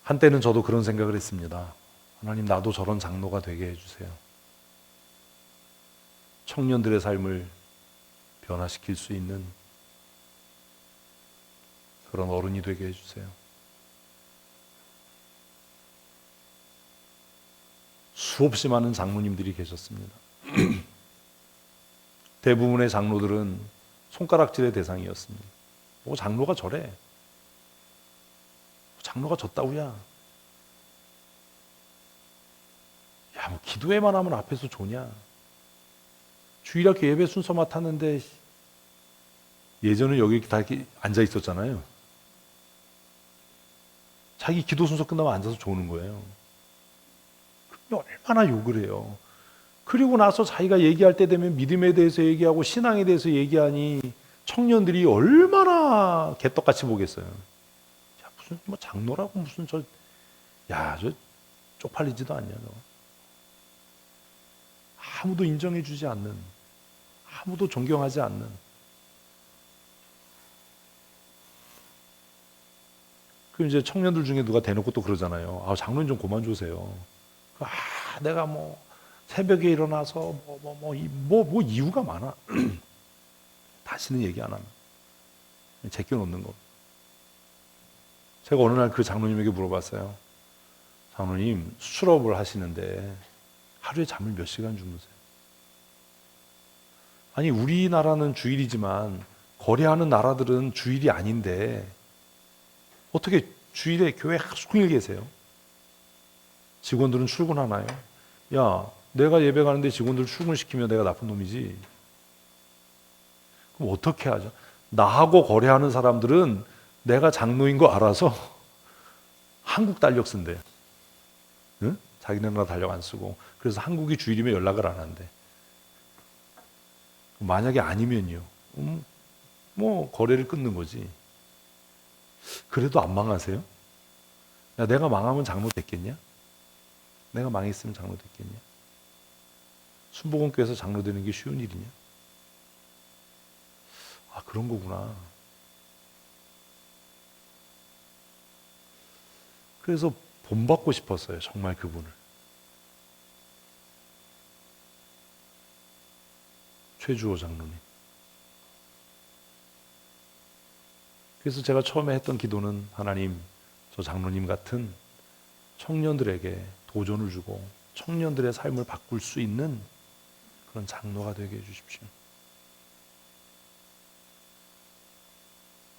한때는 저도 그런 생각을 했습니다. 하나님, 나도 저런 장로가 되게 해주세요. 청년들의 삶을 변화시킬 수 있는 그런 어른이 되게 해주세요. 수없이 많은 장로님들이 계셨습니다. 대부분의 장로들은 손가락질의 대상이었습니다. 뭐 장로가 저래. 장로가 졌다우야. 야, 뭐 기도회만 하면 앞에서 조냐. 주일학교 예배 순서 맡았는데 예전에 여기 다 이렇게 앉아 있었잖아요. 자기 기도 순서 끝나면 앉아서 조는 거예요. 얼마나 욕을 해요. 그리고 나서 자기가 얘기할 때 되면 믿음에 대해서 얘기하고 신앙에 대해서 얘기하니 청년들이 얼마나 개떡같이 보겠어요. 야, 무슨 뭐 장로라고 무슨 저 쪽팔리지도 않냐 너. 아무도 인정해주지 않는, 아무도 존경하지 않는. 그 이제 청년들 중에 누가 대놓고 또 그러잖아요. 아, 장로님 좀 그만 주세요. 내가 뭐 새벽에 일어나서 뭐 이유가 많아. 다시는 얘기 안 합니다. 제껴놓는 거. 제가 어느 날 그 장로님에게 물어봤어요. 장로님, 수출업을 하시는데 하루에 잠을 몇 시간 주무세요? 아니, 우리나라는 주일이지만 거래하는 나라들은 주일이 아닌데 어떻게 주일에 교회 하루 종일 계세요? 직원들은 출근하나요? 야, 내가 예배 가는데 직원들 출근시키면 내가 나쁜 놈이지. 그럼 어떻게 하죠? 나하고 거래하는 사람들은 내가 장로인 거 알아서 한국 달력 쓴대. 응? 자기네 나라 달력 안 쓰고. 그래서 한국이 주일이면 연락을 안 한대. 만약에 아니면요. 뭐 거래를 끊는 거지. 그래도 안 망하세요? 야, 내가 망하면 장로 됐겠냐? 내가 망했으면 장로 됐겠냐? 순복음교회에서 장로 되는 게 쉬운 일이냐? 아, 그런 거구나. 그래서 본받고 싶었어요, 정말 그분을. 최주호 장로님. 그래서 제가 처음에 했던 기도는, 하나님, 저 장로님 같은 청년들에게 도전을 주고 청년들의 삶을 바꿀 수 있는 그런 장로가 되게 해주십시오.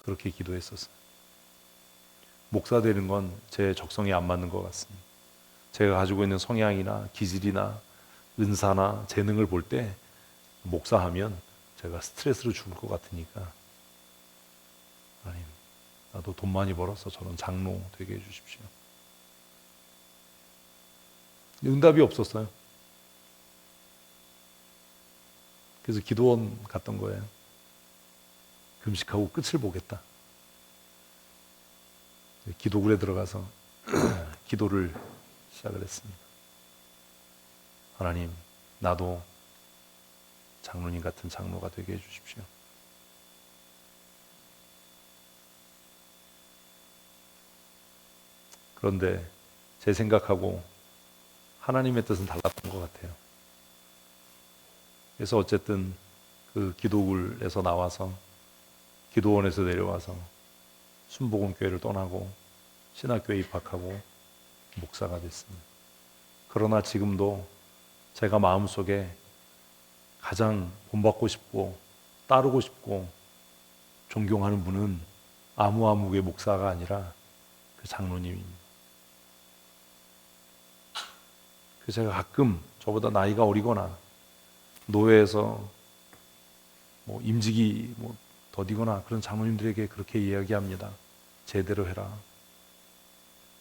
그렇게 기도했었어요. 목사 되는 건 제 적성에 안 맞는 것 같습니다. 제가 가지고 있는 성향이나 기질이나 은사나 재능을 볼 때 목사하면 제가 스트레스로 죽을 것 같으니까, 하나님, 나도 돈 많이 벌어서 저런 장로 되게 해주십시오. 응답이 없었어요. 그래서 기도원 갔던 거예요. 금식하고 끝을 보겠다. 기도굴에 들어가서 기도를 시작을 했습니다. 하나님, 나도 장로님 같은 장로가 되게 해주십시오. 그런데 제 생각하고 하나님의 뜻은 달랐던 것 같아요. 그래서 어쨌든 그 기도굴에서 나와서 기도원에서 내려와서 순복음교회를 떠나고 신학교에 입학하고 목사가 됐습니다. 그러나 지금도 제가 마음속에 가장 본받고 싶고 따르고 싶고 존경하는 분은 아무의 목사가 아니라 그 장로님입니다. 그래서 제가 가끔 저보다 나이가 어리거나 노예에서 임직이 더디거나 그런 장로님들에게 그렇게 이야기합니다. 제대로 해라.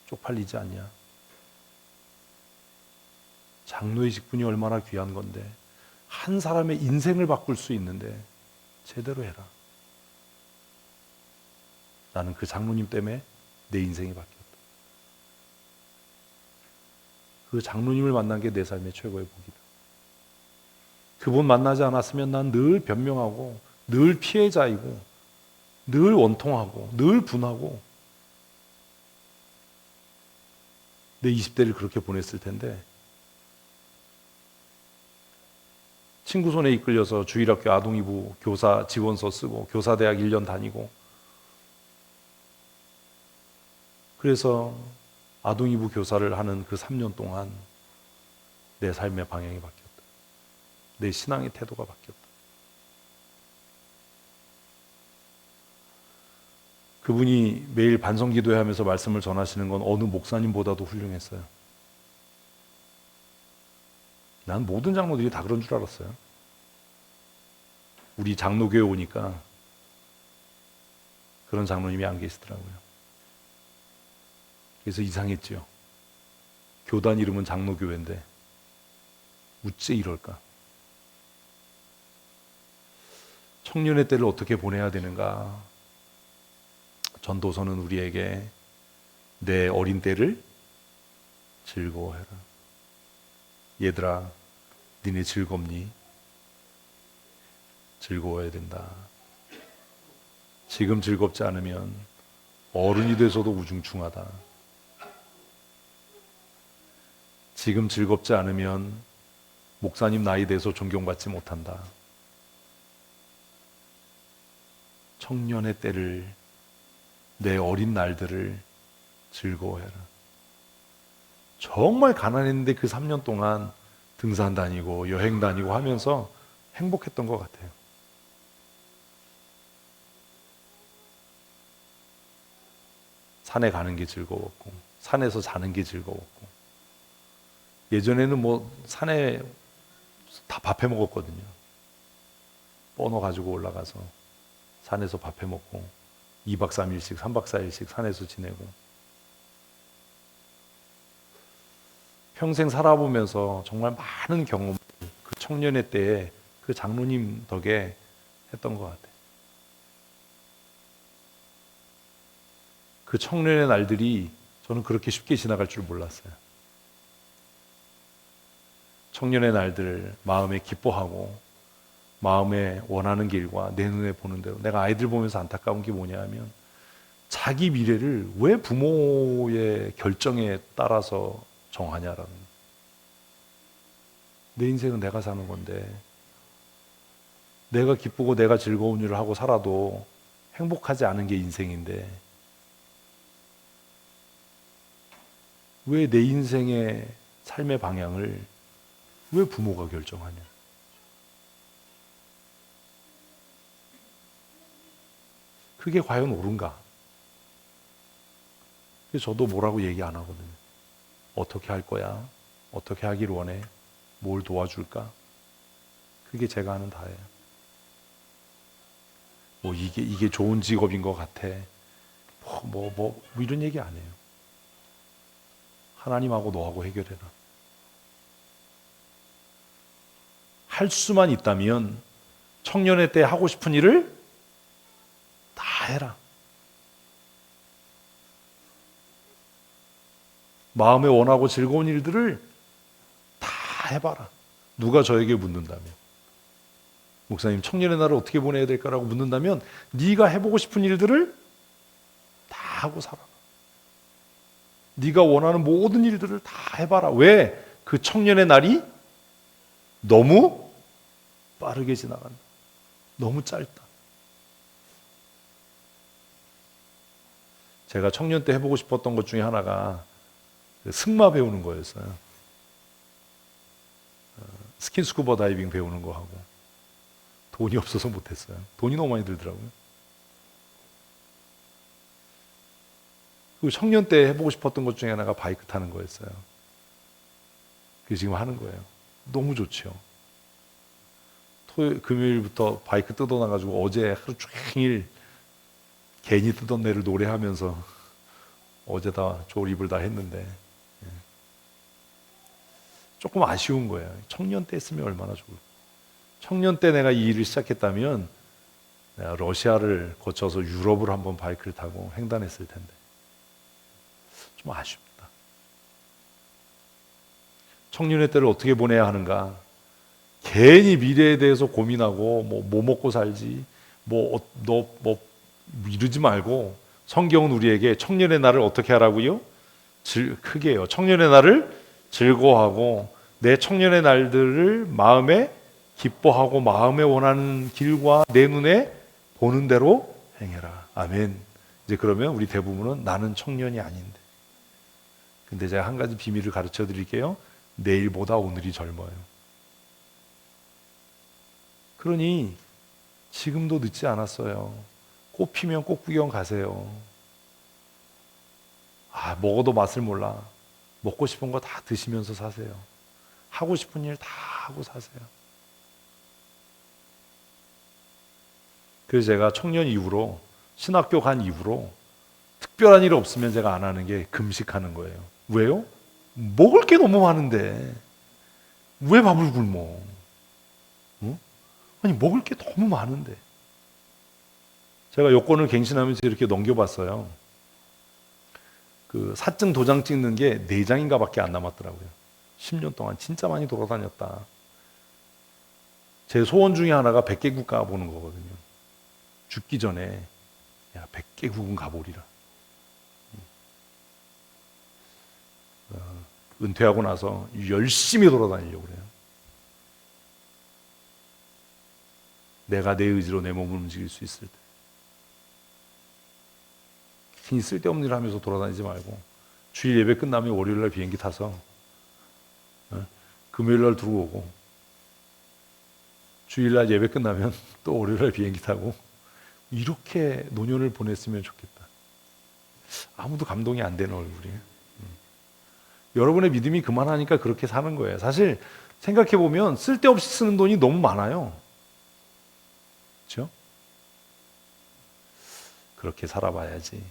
쪽팔리지 않냐. 장로의 직분이 얼마나 귀한 건데 한 사람의 인생을 바꿀 수 있는데 제대로 해라. 나는 그 장로님 때문에 내 인생이 바뀌었다. 그 장로님을 만난 게 내 삶의 최고의 복이다. 그분 만나지 않았으면 난 늘 변명하고 늘 피해자이고 늘 원통하고 늘 분하고 내 20대를 그렇게 보냈을 텐데 친구 손에 이끌려서 주일학교 아동이부 교사 지원서 쓰고 교사대학 1년 다니고 그래서 아동이부 교사를 하는 그 3년 동안 내 삶의 방향이 바뀌었다. 내 신앙의 태도가 바뀌었다. 그분이 매일 반성기도회 하면서 말씀을 전하시는 건 어느 목사님보다도 훌륭했어요. 난 모든 장로들이 다 그런 줄 알았어요. 우리 장로교회 오니까 그런 장로님이 안 계시더라고요. 그래서 이상했죠. 교단 이름은 장로교회인데 어째 이럴까? 청년의 때를 어떻게 보내야 되는가? 전도서는 우리에게 내 어린 때를 즐거워해라. 얘들아, 니네 즐겁니? 즐거워야 된다. 지금 즐겁지 않으면 어른이 돼서도 우중충하다. 지금 즐겁지 않으면 목사님 나이 돼서 존경받지 못한다. 청년의 때를, 내 어린 날들을 즐거워해라. 정말 가난했는데 그 3년 동안 등산 다니고 여행 다니고 하면서 행복했던 것 같아요. 산에 가는 게 즐거웠고 산에서 자는 게 즐거웠고 예전에는 산에 다 밥해 먹었거든요. 버너 가지고 올라가서 산에서 밥해 먹고 2박 3일씩 3박 4일씩 산에서 지내고 평생 살아보면서 정말 많은 경험을 그 청년의 때에 그 장로님 덕에 했던 것 같아요. 그 청년의 날들이 저는 그렇게 쉽게 지나갈 줄 몰랐어요. 청년의 날들 마음에 기뻐하고 마음에 원하는 길과 내 눈에 보는 대로 내가 아이들 보면서 안타까운 게 뭐냐 하면 자기 미래를 왜 부모의 결정에 따라서 정하냐라는 내 인생은 내가 사는 건데 내가 기쁘고 내가 즐거운 일을 하고 살아도 행복하지 않은 게 인생인데 왜 내 인생의 삶의 방향을 왜 부모가 결정하냐? 그게 과연 옳은가? 그래서 저도 뭐라고 얘기 안 하거든요. 어떻게 할 거야? 어떻게 하길 원해? 뭘 도와줄까? 그게 제가 하는 다예요. 이게 좋은 직업인 것 같아. 이런 얘기 안 해요. 하나님하고 너하고 해결해라. 할 수만 있다면 청년의 때 하고 싶은 일을 다 해라. 마음에 원하고 즐거운 일들을 다 해봐라. 누가 저에게 묻는다면 목사님 청년의 날을 어떻게 보내야 될까라고 묻는다면 네가 해보고 싶은 일들을 다 하고 살아라. 네가 원하는 모든 일들을 다 해봐라. 왜? 그 청년의 날이 너무 빠르게 지나간다. 너무 짧다. 제가 청년 때 해보고 싶었던 것 중에 하나가 승마 배우는 거였어요. 스킨스쿠버 다이빙 배우는 거 하고. 돈이 없어서 못했어요. 돈이 너무 많이 들더라고요. 그리고 청년 때 해보고 싶었던 것 중에 하나가 바이크 타는 거였어요. 그게 지금 하는 거예요. 너무 좋죠. 금요일부터 바이크 뜯어놔가지고 어제 하루 종일 괜히 뜯은 내를 노래하면서 어제 다 조립을 다 했는데 조금 아쉬운 거예요. 청년 때 했으면 얼마나 좋을까. 청년 때 내가 이 일을 시작했다면 내가 러시아를 거쳐서 유럽을 한번 바이크를 타고 횡단했을 텐데 좀 아쉽다. 청년의 때를 어떻게 보내야 하는가? 괜히 미래에 대해서 고민하고 뭐 먹고 살지 이러지 말고 성경은 우리에게 청년의 날을 어떻게 하라고요? 크게요. 청년의 날을 즐거워하고 내 청년의 날들을 마음에 기뻐하고 마음에 원하는 길과 내 눈에 보는 대로 행해라. 아멘. 이제 그러면 우리 대부분은 나는 청년이 아닌데. 근데 제가 한 가지 비밀을 가르쳐 드릴게요. 내일보다 오늘이 젊어요. 그러니 지금도 늦지 않았어요. 꽃 피면 꽃 구경 가세요. 먹어도 맛을 몰라. 먹고 싶은 거 다 드시면서 사세요. 하고 싶은 일 다 하고 사세요. 그래서 제가 청년 이후로 신학교 간 이후로 특별한 일 없으면 제가 안 하는 게 금식하는 거예요. 왜요? 먹을 게 너무 많은데 왜 밥을 굶어? 응? 아니 먹을 게 너무 많은데. 제가 여권을 갱신하면서 이렇게 넘겨봤어요. 그 사증 도장 찍는 게 4장인가 밖에 안 남았더라고요. 10년 동안 진짜 많이 돌아다녔다. 제 소원 중에 하나가 100개국 가보는 거거든요. 죽기 전에 100개국은 가보리라. 은퇴하고 나서 열심히 돌아다니려고 그래요. 내가 내 의지로 내 몸을 움직일 수 있을 때. 괜히 쓸데없는 일 하면서 돌아다니지 말고 주일 예배 끝나면 월요일날 비행기 타서 금요일날 들어오고 주일날 예배 끝나면 또 월요일날 비행기 타고 이렇게 노년을 보냈으면 좋겠다. 아무도 감동이 안 되는 얼굴이. 여러분의 믿음이 그만하니까 그렇게 사는 거예요. 사실 생각해보면 쓸데없이 쓰는 돈이 너무 많아요. 그렇죠? 그렇게 살아봐야지.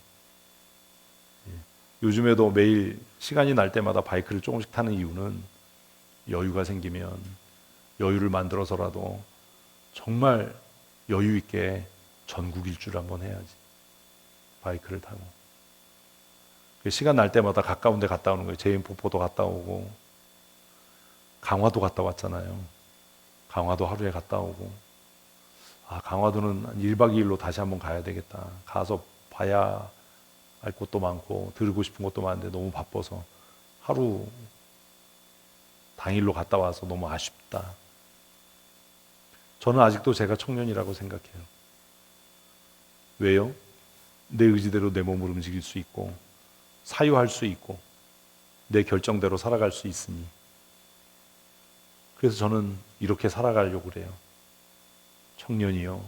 요즘에도 매일 시간이 날 때마다 바이크를 조금씩 타는 이유는 여유가 생기면 여유를 만들어서라도 정말 여유 있게 전국 일주를 한번 해야지. 바이크를 타고. 시간 날 때마다 가까운 데 갔다 오는 거예요. 제인폭포도 갔다 오고 강화도 갔다 왔잖아요. 강화도 하루에 갔다 오고 강화도는 1박 2일로 다시 한번 가야 되겠다. 가서 봐야 알 것도 많고 들고 싶은 것도 많은데 너무 바빠서 하루 당일로 갔다 와서 너무 아쉽다. 저는 아직도 제가 청년이라고 생각해요. 왜요? 내 의지대로 내 몸을 움직일 수 있고 사유할 수 있고 내 결정대로 살아갈 수 있으니. 그래서 저는 이렇게 살아가려고 그래요. 청년이요,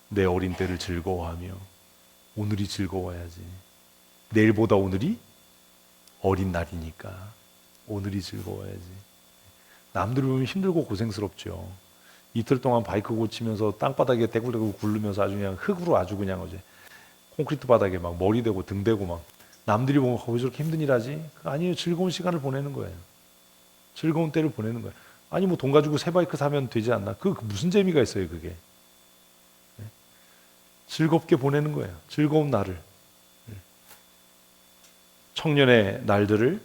내 어린 때를 즐거워하며 오늘이 즐거워야지. 내일보다 오늘이 어린 날이니까 오늘이 즐거워야지. 남들이 보면 힘들고 고생스럽죠. 이틀 동안 바이크 고치면서 땅바닥에 떼굴떼굴 굴르면서 아주 그냥 흙으로 아주 그냥 어제 콘크리트 바닥에 막 머리 대고 등 대고 막 남들이 보면 거기서 저렇게 힘든 일 하지? 아니에요. 즐거운 시간을 보내는 거예요. 즐거운 때를 보내는 거예요. 아니 뭐 돈 가지고 새 바이크 사면 되지 않나? 그 무슨 재미가 있어요 그게. 즐겁게 보내는 거예요. 즐거운 날을. 청년의 날들을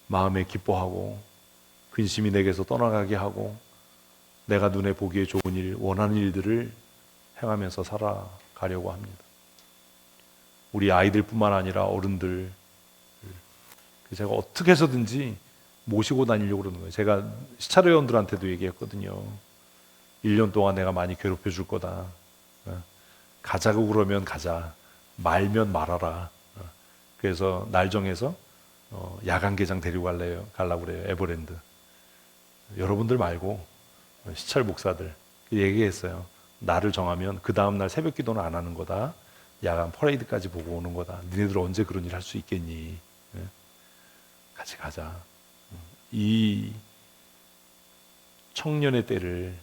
마음에 기뻐하고 근심이 내게서 떠나가게 하고 내가 눈에 보기에 좋은 일, 원하는 일들을 행하면서 살아가려고 합니다. 우리 아이들뿐만 아니라 어른들, 제가 어떻게 해서든지 모시고 다니려고 그러는 거예요. 제가 시찰 회원들한테도 얘기했거든요. 1년 동안 내가 많이 괴롭혀 줄 거다. 가자고 그러면 가자, 말면 말아라. 그래서 날 정해서 야간 개장 데리고 가려고 그래요. 에버랜드. 여러분들 말고 시찰 목사들 얘기했어요. 날을 정하면 그 다음날 새벽 기도는 안 하는 거다. 야간 퍼레이드까지 보고 오는 거다. 니네들 언제 그런 일 할 수 있겠니? 같이 가자. 이 청년의 때를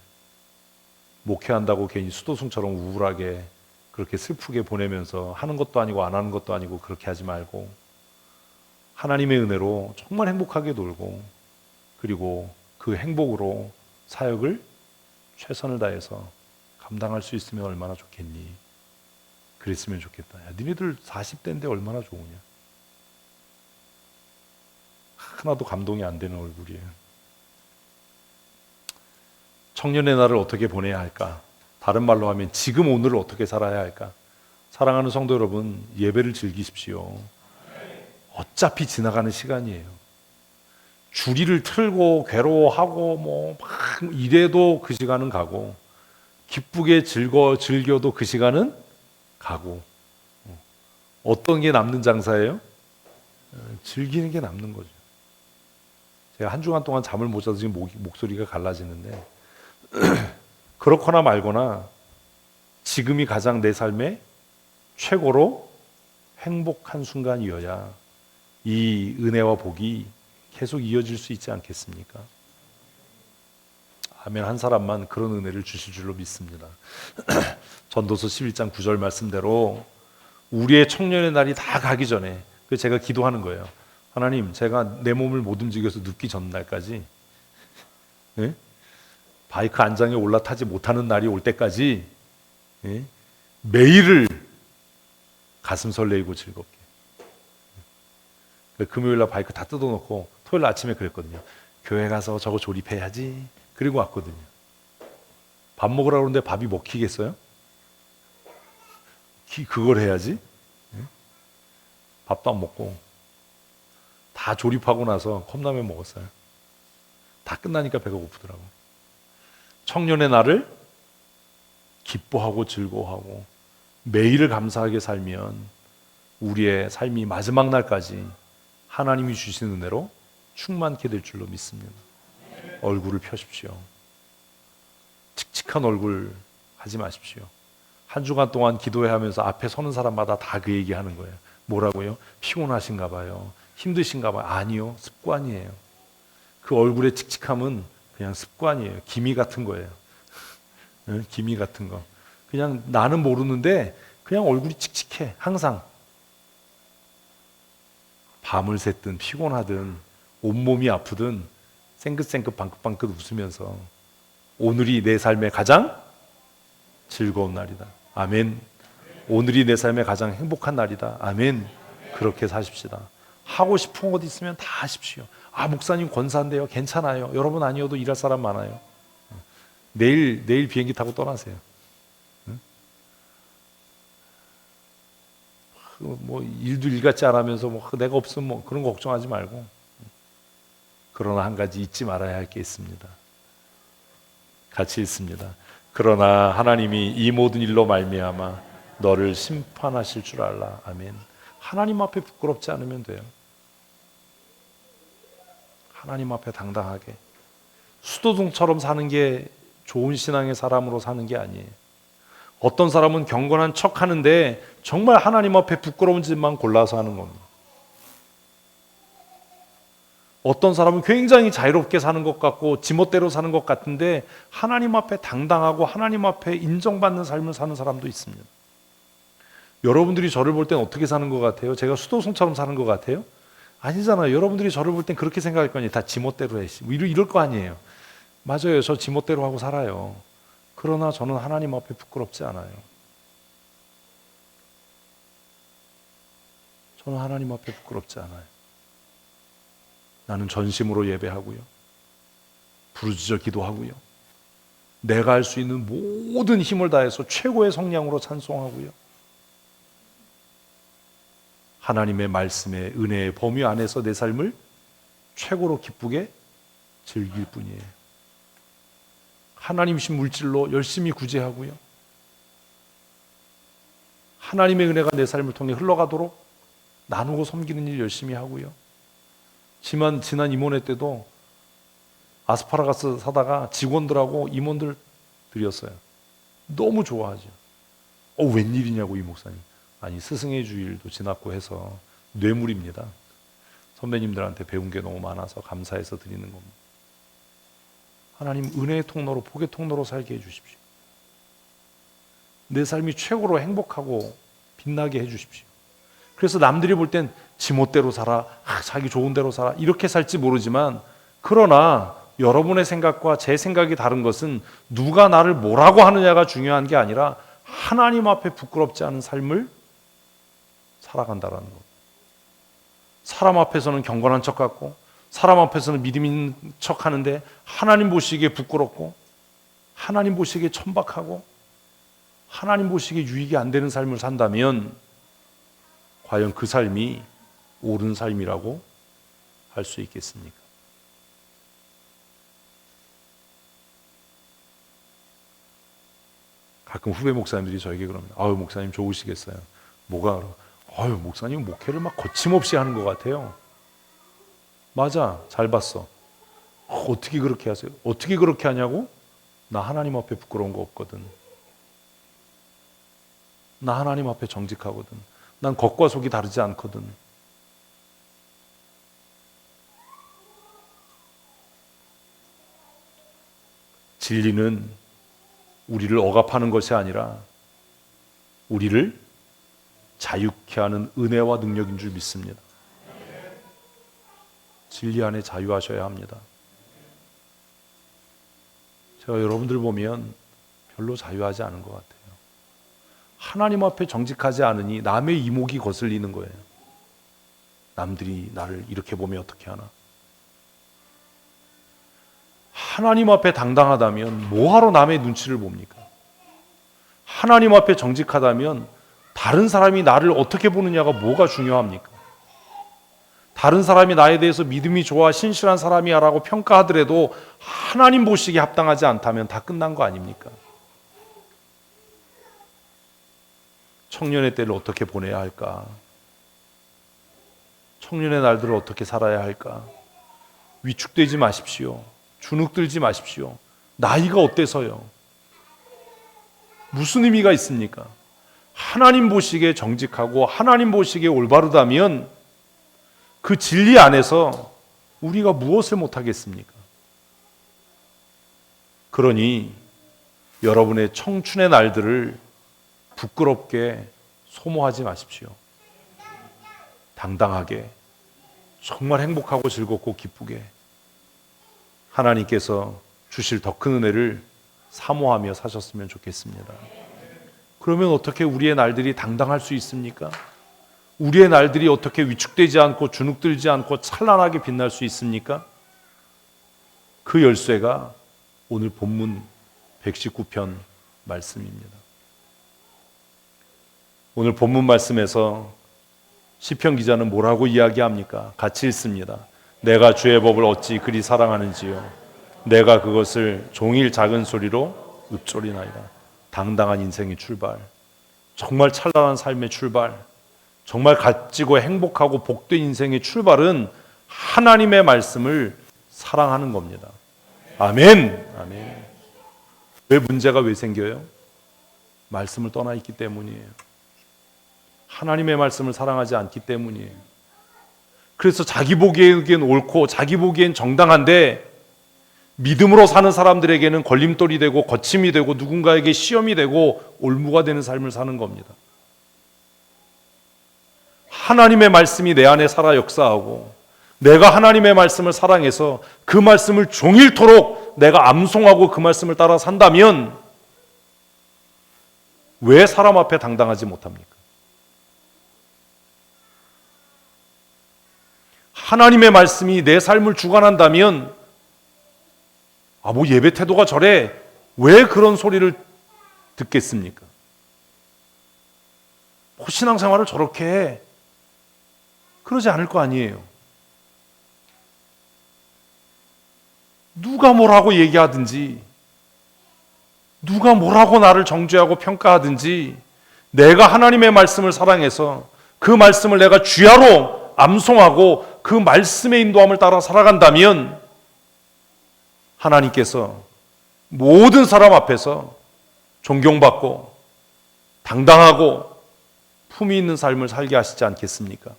목회한다고 괜히 수도승처럼 우울하게 그렇게 슬프게 보내면서 하는 것도 아니고 안 하는 것도 아니고 그렇게 하지 말고 하나님의 은혜로 정말 행복하게 놀고 그리고 그 행복으로 사역을 최선을 다해서 감당할 수 있으면 얼마나 좋겠니? 그랬으면 좋겠다. 야, 니네들 40대인데 얼마나 좋으냐? 하나도 감동이 안 되는 얼굴이에요. 청년의 날을 어떻게 보내야 할까? 다른 말로 하면 지금 오늘을 어떻게 살아야 할까? 사랑하는 성도 여러분, 예배를 즐기십시오. 어차피 지나가는 시간이에요. 주리를 틀고 괴로워하고 막 이래도 그 시간은 가고 기쁘게 즐겨도 그 시간은 가고 어떤 게 남는 장사예요? 즐기는 게 남는 거죠. 제가 한 주간 동안 잠을 못 자서 지금 목소리가 갈라지는데 그렇거나 말거나 지금이 가장 내 삶의 최고로 행복한 순간이어야 이 은혜와 복이 계속 이어질 수 있지 않겠습니까? 아멘. 한 사람만 그런 은혜를 주실 줄로 믿습니다. 전도서 11장 9절 말씀대로 우리의 청년의 날이 다 가기 전에 제가 기도하는 거예요. 하나님, 제가 내 몸을 못 움직여서 눕기 전날까지 바이크 안장에 올라타지 못하는 날이 올 때까지 매일을 가슴 설레이고 즐겁게. 금요일날 바이크 다 뜯어놓고 토요일 아침에 그랬거든요. 교회 가서 저거 조립해야지. 그리고 왔거든요. 밥 먹으라고 그러는데 밥이 먹히겠어요? 그걸 해야지. 밥도 안 먹고 다 조립하고 나서 컵라면 먹었어요. 다 끝나니까 배가 고프더라고. 청년의 날을 기뻐하고 즐거워하고 매일을 감사하게 살면 우리의 삶이 마지막 날까지 하나님이 주신 은혜로 충만케 될 줄로 믿습니다. 얼굴을 펴십시오. 칙칙한 얼굴 하지 마십시오. 한 주간 동안 기도회 하면서 앞에 서는 사람마다 다 그 얘기하는 거예요. 뭐라고요? 피곤하신가 봐요. 힘드신가 봐요. 아니요. 습관이에요. 그 얼굴의 칙칙함은 그냥 습관이에요. 기미 같은 거예요. 기미 같은 거. 그냥 나는 모르는데 그냥 얼굴이 칙칙해. 항상. 밤을 샜든 피곤하든 온몸이 아프든 쌩긋쌩긋 방긋방긋 웃으면서 오늘이 내 삶의 가장 즐거운 날이다. 아멘. 오늘이 내 삶의 가장 행복한 날이다. 아멘. 그렇게 사십시다. 하고 싶은 것 있으면 다 하십시오. 아, 목사님 권사인데요. 괜찮아요. 여러분 아니어도 일할 사람 많아요. 내일 비행기 타고 떠나세요. 뭐 일도 일 같지 않으면서 내가 없으면 그런 거 걱정하지 말고. 그러나 한 가지 잊지 말아야 할 게 있습니다. 같이 있습니다. 그러나 하나님이 이 모든 일로 말미암아 너를 심판하실 줄 알라. 아멘. 하나님 앞에 부끄럽지 않으면 돼요. 하나님 앞에 당당하게. 수도승처럼 사는 게 좋은 신앙의 사람으로 사는 게 아니에요. 어떤 사람은 경건한 척 하는데 정말 하나님 앞에 부끄러운 짓만 골라서 하는 겁니다. 어떤 사람은 굉장히 자유롭게 사는 것 같고 지멋대로 사는 것 같은데 하나님 앞에 당당하고 하나님 앞에 인정받는 삶을 사는 사람도 있습니다. 여러분들이 저를 볼 땐 어떻게 사는 것 같아요? 제가 수도승처럼 사는 것 같아요? 아니잖아요. 여러분들이 저를 볼 땐 그렇게 생각할 거 아니에요. 다 지멋대로 해. 이럴 거 아니에요. 맞아요. 저 지멋대로 하고 살아요. 그러나 저는 하나님 앞에 부끄럽지 않아요. 저는 하나님 앞에 부끄럽지 않아요. 나는 전심으로 예배하고요. 부르짖어 기도하고요. 내가 할 수 있는 모든 힘을 다해서 최고의 성량으로 찬송하고요. 하나님의 말씀의 은혜의 범위 안에서 내 삶을 최고로 기쁘게 즐길 뿐이에요. 하나님이신 물질로 열심히 구제하고요. 하나님의 은혜가 내 삶을 통해 흘러가도록 나누고 섬기는 일 열심히 하고요. 지난 임원회 때도 아스파라거스 사다가 직원들하고 임원들 드렸어요. 너무 좋아하죠. 웬일이냐고 이 목사님. 아니 스승의 주일도 지났고 해서 뇌물입니다. 선배님들한테 배운 게 너무 많아서 감사해서 드리는 겁니다. 하나님 은혜의 통로로 복의 통로로 살게 해주십시오. 내 삶이 최고로 행복하고 빛나게 해주십시오. 그래서 남들이 볼 땐 지멋대로 살아, 자기 좋은 대로 살아 이렇게 살지 모르지만, 그러나 여러분의 생각과 제 생각이 다른 것은 누가 나를 뭐라고 하느냐가 중요한 게 아니라 하나님 앞에 부끄럽지 않은 삶을 살아간다라는 것. 사람 앞에서는 경건한 척 같고 사람 앞에서는 믿음 있는 척 하는데 하나님 보시기에 부끄럽고 하나님 보시기에 천박하고 하나님 보시기에 유익이 안 되는 삶을 산다면 과연 그 삶이 옳은 삶이라고 할 수 있겠습니까? 가끔 후배 목사님들이 저에게 그럽니다. 목사님 좋으시겠어요. 뭐가? 목사님 목회를 막 거침없이 하는 것 같아요. 맞아, 잘 봤어. 어떻게 그렇게 하세요? 어떻게 그렇게 하냐고? 나 하나님 앞에 부끄러운 거 없거든. 나 하나님 앞에 정직하거든. 난 겉과 속이 다르지 않거든. 진리는 우리를 억압하는 것이 아니라 우리를 자유케 하는 은혜와 능력인 줄 믿습니다. 진리 안에 자유하셔야 합니다. 제가 여러분들 보면 별로 자유하지 않은 것 같아요. 하나님 앞에 정직하지 않으니 남의 이목이 거슬리는 거예요. 남들이 나를 이렇게 보면 어떻게 하나? 하나님 앞에 당당하다면 뭐하러 남의 눈치를 봅니까? 하나님 앞에 정직하다면 다른 사람이 나를 어떻게 보느냐가 뭐가 중요합니까? 다른 사람이 나에 대해서 믿음이 좋아 신실한 사람이야 라고 평가하더라도 하나님 보시기에 합당하지 않다면 다 끝난 거 아닙니까? 청년의 때를 어떻게 보내야 할까? 청년의 날들을 어떻게 살아야 할까? 위축되지 마십시오. 주눅들지 마십시오. 나이가 어때서요? 무슨 의미가 있습니까? 하나님 보시기에 정직하고 하나님 보시기에 올바르다면 그 진리 안에서 우리가 무엇을 못하겠습니까? 그러니 여러분의 청춘의 날들을 부끄럽게 소모하지 마십시오. 당당하게 정말 행복하고 즐겁고 기쁘게 하나님께서 주실 더 큰 은혜를 사모하며 사셨으면 좋겠습니다. 그러면 어떻게 우리의 날들이 당당할 수 있습니까? 우리의 날들이 어떻게 위축되지 않고 주눅들지 않고 찬란하게 빛날 수 있습니까? 그 열쇠가 오늘 본문 119편 말씀입니다. 오늘 본문 말씀에서 시편 기자는 뭐라고 이야기합니까? 같이 읽습니다. 내가 주의 법을 어찌 그리 사랑하는지요. 내가 그것을 종일 작은 소리로 읊조리나이다. 당당한 인생의 출발, 정말 찬란한 삶의 출발, 정말 값지고 행복하고 복된 인생의 출발은 하나님의 말씀을 사랑하는 겁니다. 아멘. 아멘. 왜 문제가 왜 생겨요? 말씀을 떠나 있기 때문이에요. 하나님의 말씀을 사랑하지 않기 때문이에요. 그래서 자기 보기에는 옳고 자기 보기엔 정당한데 믿음으로 사는 사람들에게는 걸림돌이 되고 거침이 되고 누군가에게 시험이 되고 올무가 되는 삶을 사는 겁니다. 하나님의 말씀이 내 안에 살아 역사하고 내가 하나님의 말씀을 사랑해서 그 말씀을 종일토록 내가 암송하고 그 말씀을 따라 산다면 왜 사람 앞에 당당하지 못합니까? 하나님의 말씀이 내 삶을 주관한다면 예배 태도가 저래 왜 그런 소리를 듣겠습니까? 신앙생활을 저렇게 해 그러지 않을 거 아니에요. 누가 뭐라고 얘기하든지, 누가 뭐라고 나를 정죄하고 평가하든지, 내가 하나님의 말씀을 사랑해서 그 말씀을 내가 주야로 암송하고 그 말씀의 인도함을 따라 살아간다면 하나님께서 모든 사람 앞에서 존경받고 당당하고 품위 있는 삶을 살게 하시지 않겠습니까?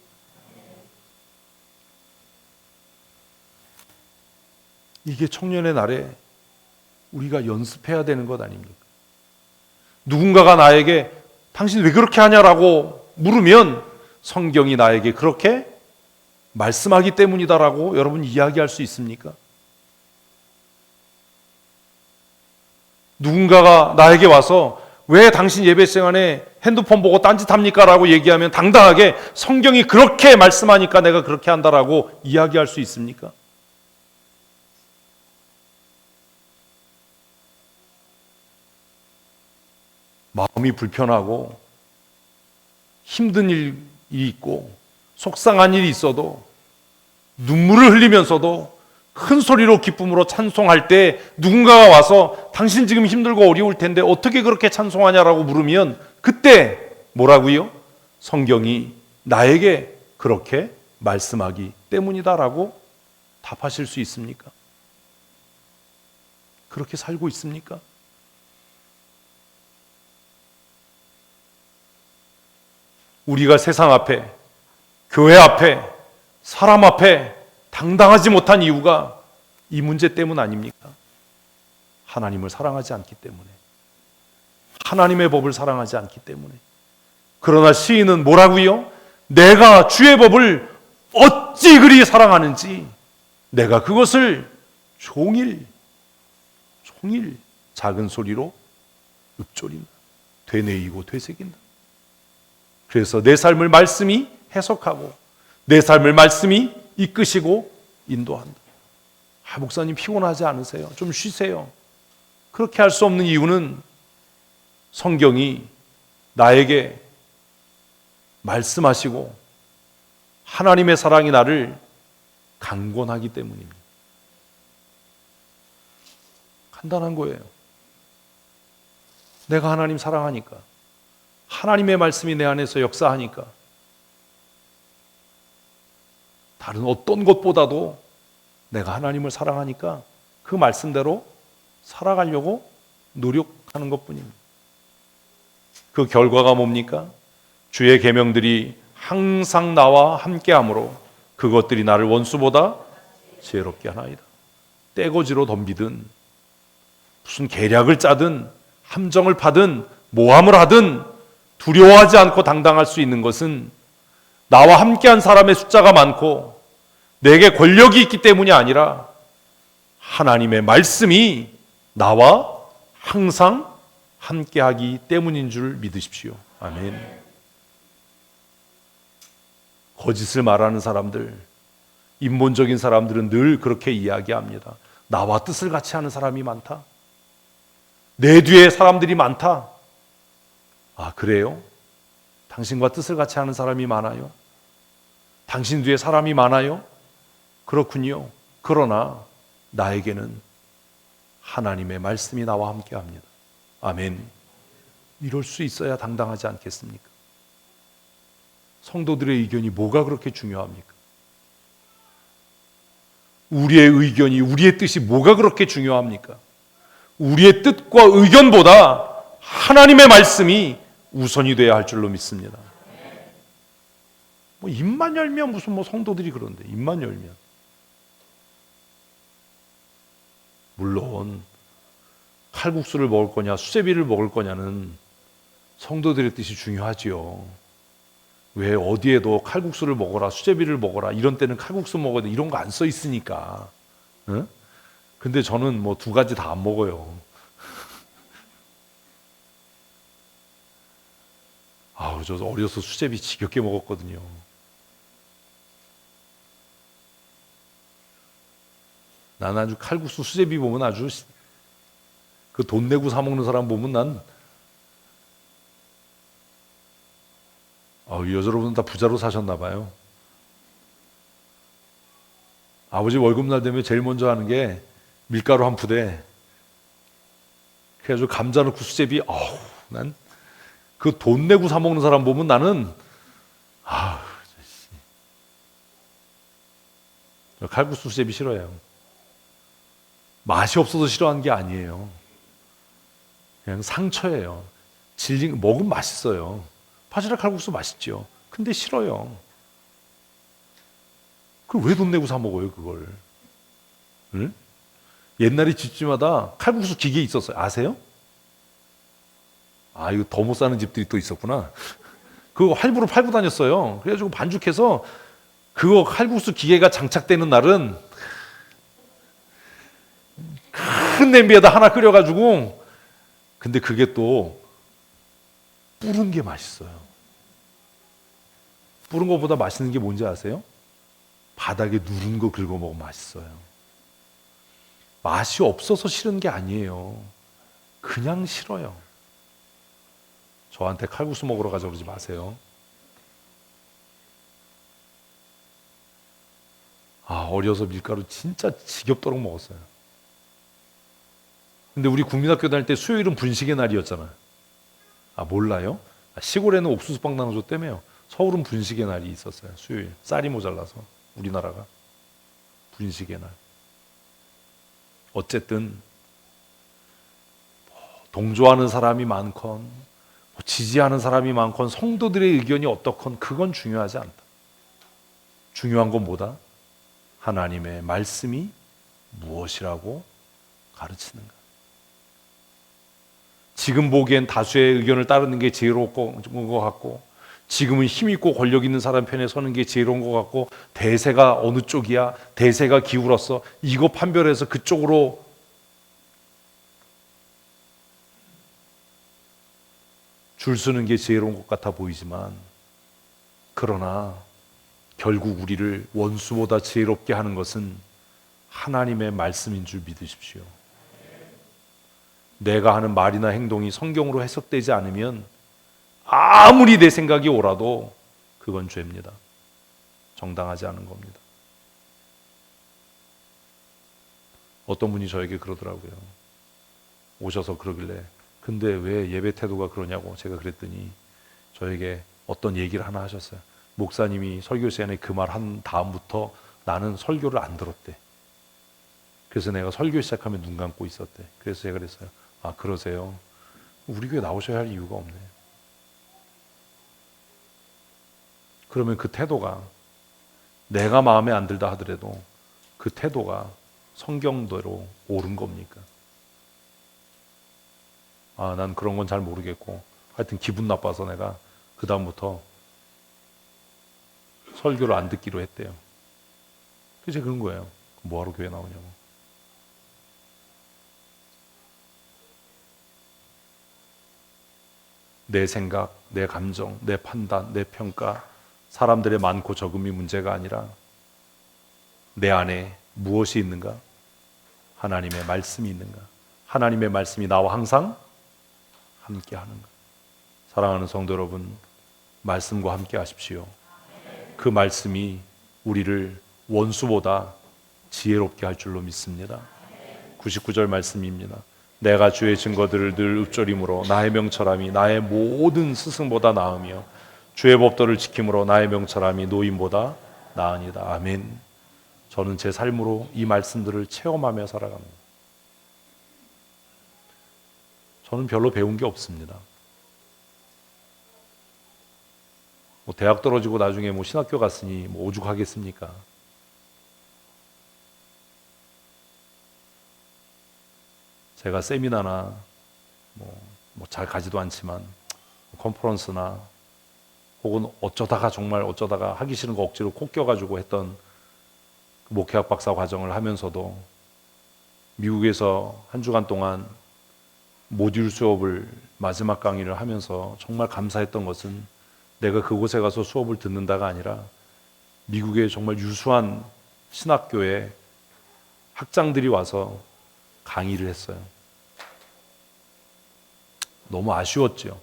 이게 청년의 날에 우리가 연습해야 되는 것 아닙니까? 누군가가 나에게 당신 왜 그렇게 하냐라고 물으면 성경이 나에게 그렇게 말씀하기 때문이다라고 여러분 이야기할 수 있습니까? 누군가가 나에게 와서 왜 당신 예배 시간에 핸드폰 보고 딴짓합니까? 라고 얘기하면 당당하게 성경이 그렇게 말씀하니까 내가 그렇게 한다라고 이야기할 수 있습니까? 마음이 불편하고 힘든 일이 있고 속상한 일이 있어도 눈물을 흘리면서도 큰 소리로 기쁨으로 찬송할 때 누군가가 와서 당신 지금 힘들고 어려울 텐데 어떻게 그렇게 찬송하냐라고 물으면 그때 뭐라고요? 성경이 나에게 그렇게 말씀하기 때문이다라고 답하실 수 있습니까? 그렇게 살고 있습니까? 우리가 세상 앞에, 교회 앞에, 사람 앞에 당당하지 못한 이유가 이 문제 때문 아닙니까? 하나님을 사랑하지 않기 때문에, 하나님의 법을 사랑하지 않기 때문에. 그러나 시인은 뭐라고요? 내가 주의 법을 어찌 그리 사랑하는지 내가 그것을 종일 작은 소리로 읊조린다. 되뇌이고 되새긴다. 그래서 내 삶을 말씀이 해석하고 내 삶을 말씀이 이끄시고 인도한다. 목사님 피곤하지 않으세요? 좀 쉬세요. 그렇게 할 수 없는 이유는 성경이 나에게 말씀하시고 하나님의 사랑이 나를 강권하기 때문입니다. 간단한 거예요. 내가 하나님 사랑하니까, 하나님의 말씀이 내 안에서 역사하니까 다른 어떤 것보다도 내가 하나님을 사랑하니까 그 말씀대로 살아가려고 노력하는 것뿐입니다. 그 결과가 뭡니까? 주의 계명들이 항상 나와 함께하므로 그것들이 나를 원수보다 지혜롭게 하나이다. 떼거지로 덤비든 무슨 계략을 짜든 함정을 파든 모함을 하든 두려워하지 않고 당당할 수 있는 것은 나와 함께한 사람의 숫자가 많고 내게 권력이 있기 때문이 아니라 하나님의 말씀이 나와 항상 함께하기 때문인 줄 믿으십시오. 아멘. 거짓을 말하는 사람들, 인본적인 사람들은 늘 그렇게 이야기합니다. 나와 뜻을 같이 하는 사람이 많다. 내 뒤에 사람들이 많다. 아, 그래요? 당신과 뜻을 같이 하는 사람이 많아요? 당신 뒤에 사람이 많아요? 그렇군요. 그러나 나에게는 하나님의 말씀이 나와 함께합니다. 아멘. 이럴 수 있어야 당당하지 않겠습니까? 성도들의 의견이 뭐가 그렇게 중요합니까? 우리의 의견이, 우리의 뜻이 뭐가 그렇게 중요합니까? 우리의 뜻과 의견보다 하나님의 말씀이 우선이 되어야 할 줄로 믿습니다. 입만 열면 무슨 성도들이 그런데 입만 열면. 물론 칼국수를 먹을 거냐 수제비를 먹을 거냐는 성도들의 뜻이 중요하지요. 왜 어디에도 칼국수를 먹어라 수제비를 먹어라 이런 때는 칼국수 먹어야 돼 이런 거 안 써 있으니까. 응? 근데 저는 두 가지 다 안 먹어요. 저 어려서 수제비 지겹게 먹었거든요. 난 아주 칼국수 수제비 보면 아주 그 돈 내고 사 먹는 사람 보면 난 여러분 다 부자로 사셨나 봐요. 아버지 월급날 되면 제일 먼저 하는 게 밀가루 한 푸대. 그래가지고 감자 넣고 수제비, 난 그 돈 내고 사 먹는 사람 보면 나는 칼국수 수제비 싫어해요. 맛이 없어서 싫어하는 게 아니에요. 그냥 상처예요. 먹으면 맛있어요. 바지락 칼국수 맛있죠. 근데 싫어요. 그걸 왜 돈 내고 사 먹어요, 그걸? 응? 옛날에 집집마다 칼국수 기계 있었어요. 아세요? 이거 더 못 사는 집들이 또 있었구나. 그거 할부로 팔고 다녔어요. 그래가지고 반죽해서 그거 칼국수 기계가 장착되는 날은 큰 냄비에다 하나 끓여가지고, 근데 그게 또 뿌른 게 맛있어요. 뿌른 것보다 맛있는 게 뭔지 아세요? 바닥에 누른 거 긁어 먹으면 맛있어요. 맛이 없어서 싫은 게 아니에요. 그냥 싫어요. 저한테 칼국수 먹으러 가자 그러지 마세요. 어려서 밀가루 진짜 지겹도록 먹었어요. 근데 우리 국민학교 다닐 때 수요일은 분식의 날이었잖아요. 몰라요? 시골에는 옥수수빵 나눠줬다며요. 서울은 분식의 날이 있었어요. 수요일. 쌀이 모자라서 우리나라가 분식의 날. 어쨌든 동조하는 사람이 많건 지지하는 사람이 많건 성도들의 의견이 어떻건 그건 중요하지 않다. 중요한 건 뭐다? 하나님의 말씀이 무엇이라고 가르치는가. 지금 보기엔 다수의 의견을 따르는 게 지혜로운 것 같고, 지금은 힘있고 권력 있는 사람 편에 서는 게 지혜로운 것 같고, 대세가 어느 쪽이야, 대세가 기울었어, 이거 판별해서 그쪽으로 줄 서는 게 지혜로운 것 같아 보이지만, 그러나 결국 우리를 원수보다 지혜롭게 하는 것은 하나님의 말씀인 줄 믿으십시오. 내가 하는 말이나 행동이 성경으로 해석되지 않으면 아무리 내 생각이 옳아도 그건 죄입니다. 정당하지 않은 겁니다. 어떤 분이 저에게 그러더라고요. 오셔서 그러길래 근데 왜 예배 태도가 그러냐고 제가 그랬더니 저에게 어떤 얘기를 하나 하셨어요. 목사님이 설교 시간에 그 말 한 다음부터 나는 설교를 안 들었대. 그래서 내가 설교 시작하면 눈 감고 있었대. 그래서 제가 그랬어요. 그러세요? 우리 교회 나오셔야 할 이유가 없네. 그러면 그 태도가 내가 마음에 안 들다 하더라도 그 태도가 성경대로 옳은 겁니까? 난 그런 건 잘 모르겠고 하여튼 기분 나빠서 내가 그 다음부터 설교를 안 듣기로 했대요. 그래서 그런 거예요. 뭐하러 교회 나오냐고. 내 생각, 내 감정, 내 판단, 내 평가, 사람들의 많고 적음이 문제가 아니라 내 안에 무엇이 있는가? 하나님의 말씀이 있는가? 하나님의 말씀이 나와 항상 함께 하는가? 사랑하는 성도 여러분, 말씀과 함께 하십시오. 그 말씀이 우리를 원수보다 지혜롭게 할 줄로 믿습니다. 99절 말씀입니다. 내가 주의 증거들을 늘 읊조림으로 나의 명철함이 나의 모든 스승보다 나으며 주의 법도를 지킴으로 나의 명철함이 노인보다 나으니이다. 아멘. 저는 제 삶으로 이 말씀들을 체험하며 살아갑니다. 저는 별로 배운 게 없습니다. 대학 떨어지고 나중에 신학교 갔으니 오죽하겠습니까? 제가 세미나나 잘 가지도 않지만 컨퍼런스나 혹은 어쩌다가 하기 싫은 거 억지로 콕 껴가지고 했던 목회학 박사 과정을 하면서도 미국에서 한 주간 동안 모듈 수업을 마지막 강의를 하면서 정말 감사했던 것은 내가 그곳에 가서 수업을 듣는다가 아니라 미국의 정말 유수한 신학교에 학장들이 와서 강의를 했어요. 너무 아쉬웠죠.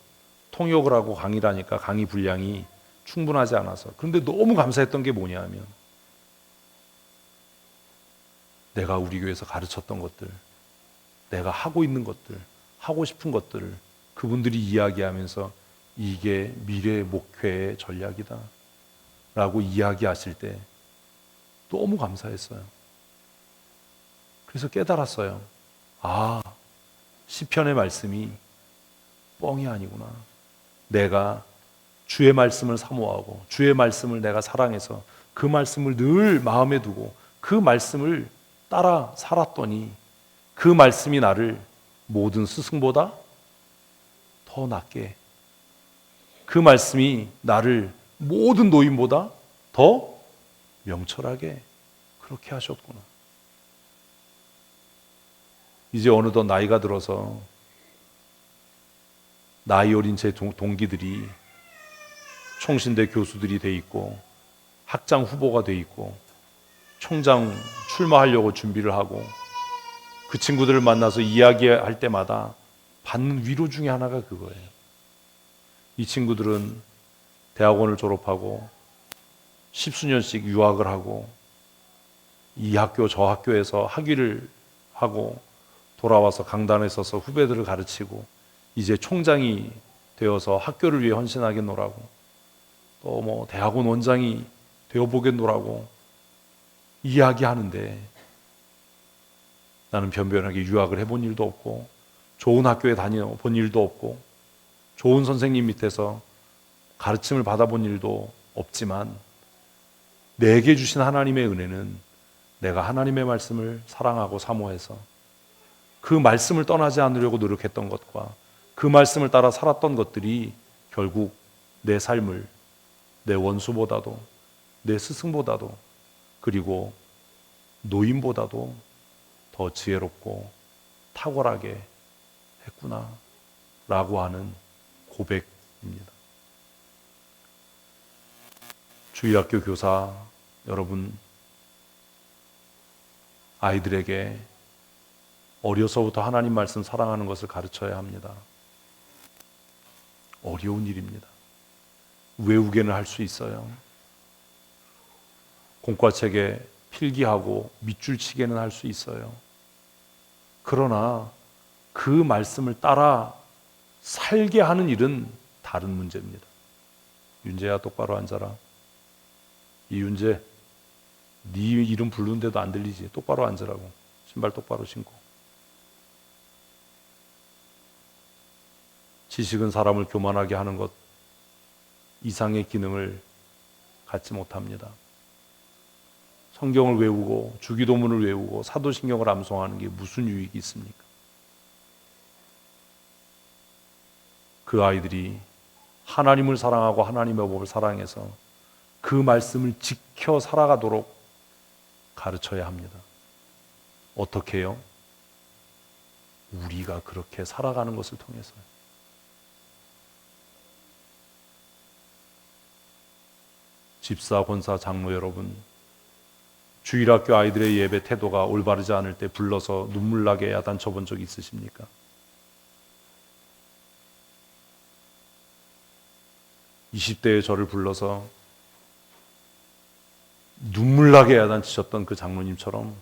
통역을 하고 강의를 하니까 강의 분량이 충분하지 않아서. 그런데 너무 감사했던 게 뭐냐 하면 내가 우리 교회에서 가르쳤던 것들, 내가 하고 있는 것들, 하고 싶은 것들을 그분들이 이야기하면서 이게 미래 목회의 전략이다 라고 이야기하실 때 너무 감사했어요. 그래서 깨달았어요. 아, 시편의 말씀이 뻥이 아니구나. 내가 주의 말씀을 사모하고 주의 말씀을 내가 사랑해서 그 말씀을 늘 마음에 두고 그 말씀을 따라 살았더니 그 말씀이 나를 모든 스승보다 더 낫게, 그 말씀이 나를 모든 노인보다 더 명철하게 그렇게 하셨구나. 이제 어느덧 나이가 들어서 나이 어린 제 동기들이 총신대 교수들이 돼 있고 학장 후보가 돼 있고 총장 출마하려고 준비를 하고 그 친구들을 만나서 이야기할 때마다 받는 위로 중에 하나가 그거예요. 이 친구들은 대학원을 졸업하고 십수년씩 유학을 하고 이 학교 저 학교에서 학위를 하고 돌아와서 강단에 서서 후배들을 가르치고 이제 총장이 되어서 학교를 위해 헌신하겠노라고 또 뭐 대학원 원장이 되어보겠노라고 이야기하는데 나는 변변하게 유학을 해본 일도 없고 좋은 학교에 다녀본 일도 없고 좋은 선생님 밑에서 가르침을 받아본 일도 없지만 내게 주신 하나님의 은혜는 내가 하나님의 말씀을 사랑하고 사모해서 그 말씀을 떠나지 않으려고 노력했던 것과 그 말씀을 따라 살았던 것들이 결국 내 삶을 내 원수보다도 내 스승보다도 그리고 노인보다도 더 지혜롭고 탁월하게 했구나 라고 하는 고백입니다. 주일학교 교사 여러분, 아이들에게 어려서부터 하나님 말씀 사랑하는 것을 가르쳐야 합니다. 어려운 일입니다. 외우게는 할 수 있어요. 공과책에 필기하고 밑줄 치게는 할 수 있어요. 그러나 그 말씀을 따라 살게 하는 일은 다른 문제입니다. 윤재야 똑바로 앉아라. 이윤재, 네 이름 부르는데도 안 들리지? 똑바로 앉으라고. 신발 똑바로 신고. 지식은 사람을 교만하게 하는 것 이상의 기능을 갖지 못합니다. 성경을 외우고 주기도문을 외우고 사도신경을 암송하는 게 무슨 유익이 있습니까? 그 아이들이 하나님을 사랑하고 하나님의 법을 사랑해서 그 말씀을 지켜 살아가도록 가르쳐야 합니다. 어떻게 해요? 우리가 그렇게 살아가는 것을 통해서요. 집사, 권사, 장로 여러분, 주일학교 아이들의 예배 태도가 올바르지 않을 때 불러서 눈물 나게 야단쳐 본 적 있으십니까? (20대의) 저를 불러서 눈물 나게 야단치셨던 그 장로님처럼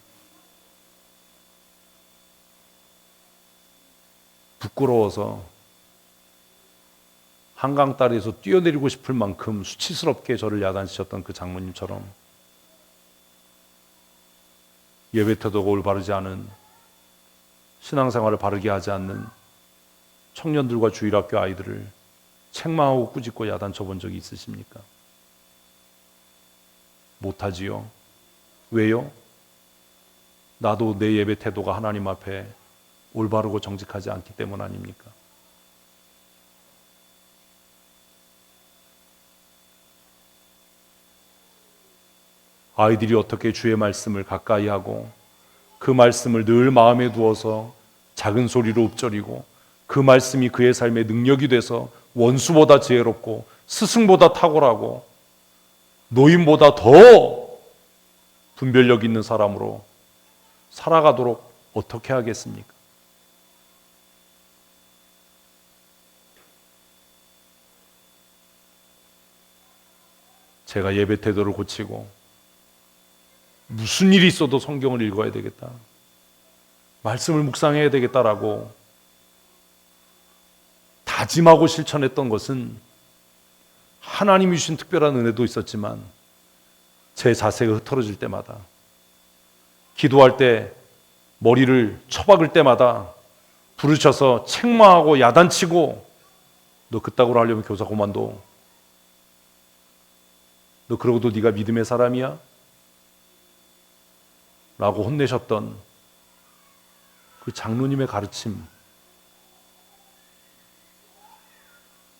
부끄러워서 한강다리에서 뛰어내리고 싶을 만큼 수치스럽게 저를 야단치셨던 그 장모님처럼 예배 태도가 올바르지 않은, 신앙생활을 바르게 하지 않는 청년들과 주일학교 아이들을 책망하고 꾸짖고 야단쳐 본 적이 있으십니까? 못하지요. 왜요? 나도 내 예배 태도가 하나님 앞에 올바르고 정직하지 않기 때문 아닙니까? 아이들이 어떻게 주의 말씀을 가까이 하고 그 말씀을 늘 마음에 두어서 작은 소리로 읊조리고 그 말씀이 그의 삶의 능력이 돼서 원수보다 지혜롭고 스승보다 탁월하고 노인보다 더 분별력 있는 사람으로 살아가도록 어떻게 하겠습니까? 제가 예배 태도를 고치고 무슨 일이 있어도 성경을 읽어야 되겠다, 말씀을 묵상해야 되겠다라고 다짐하고 실천했던 것은 하나님이 주신 특별한 은혜도 있었지만 제 자세가 흐트러질 때마다, 기도할 때 머리를 처박을 때마다 부르셔서 책망하고 야단치고 너 그따구로 하려면 교사 그만둬, 너 그러고도 네가 믿음의 사람이야? 라고 혼내셨던 그 장로님의 가르침,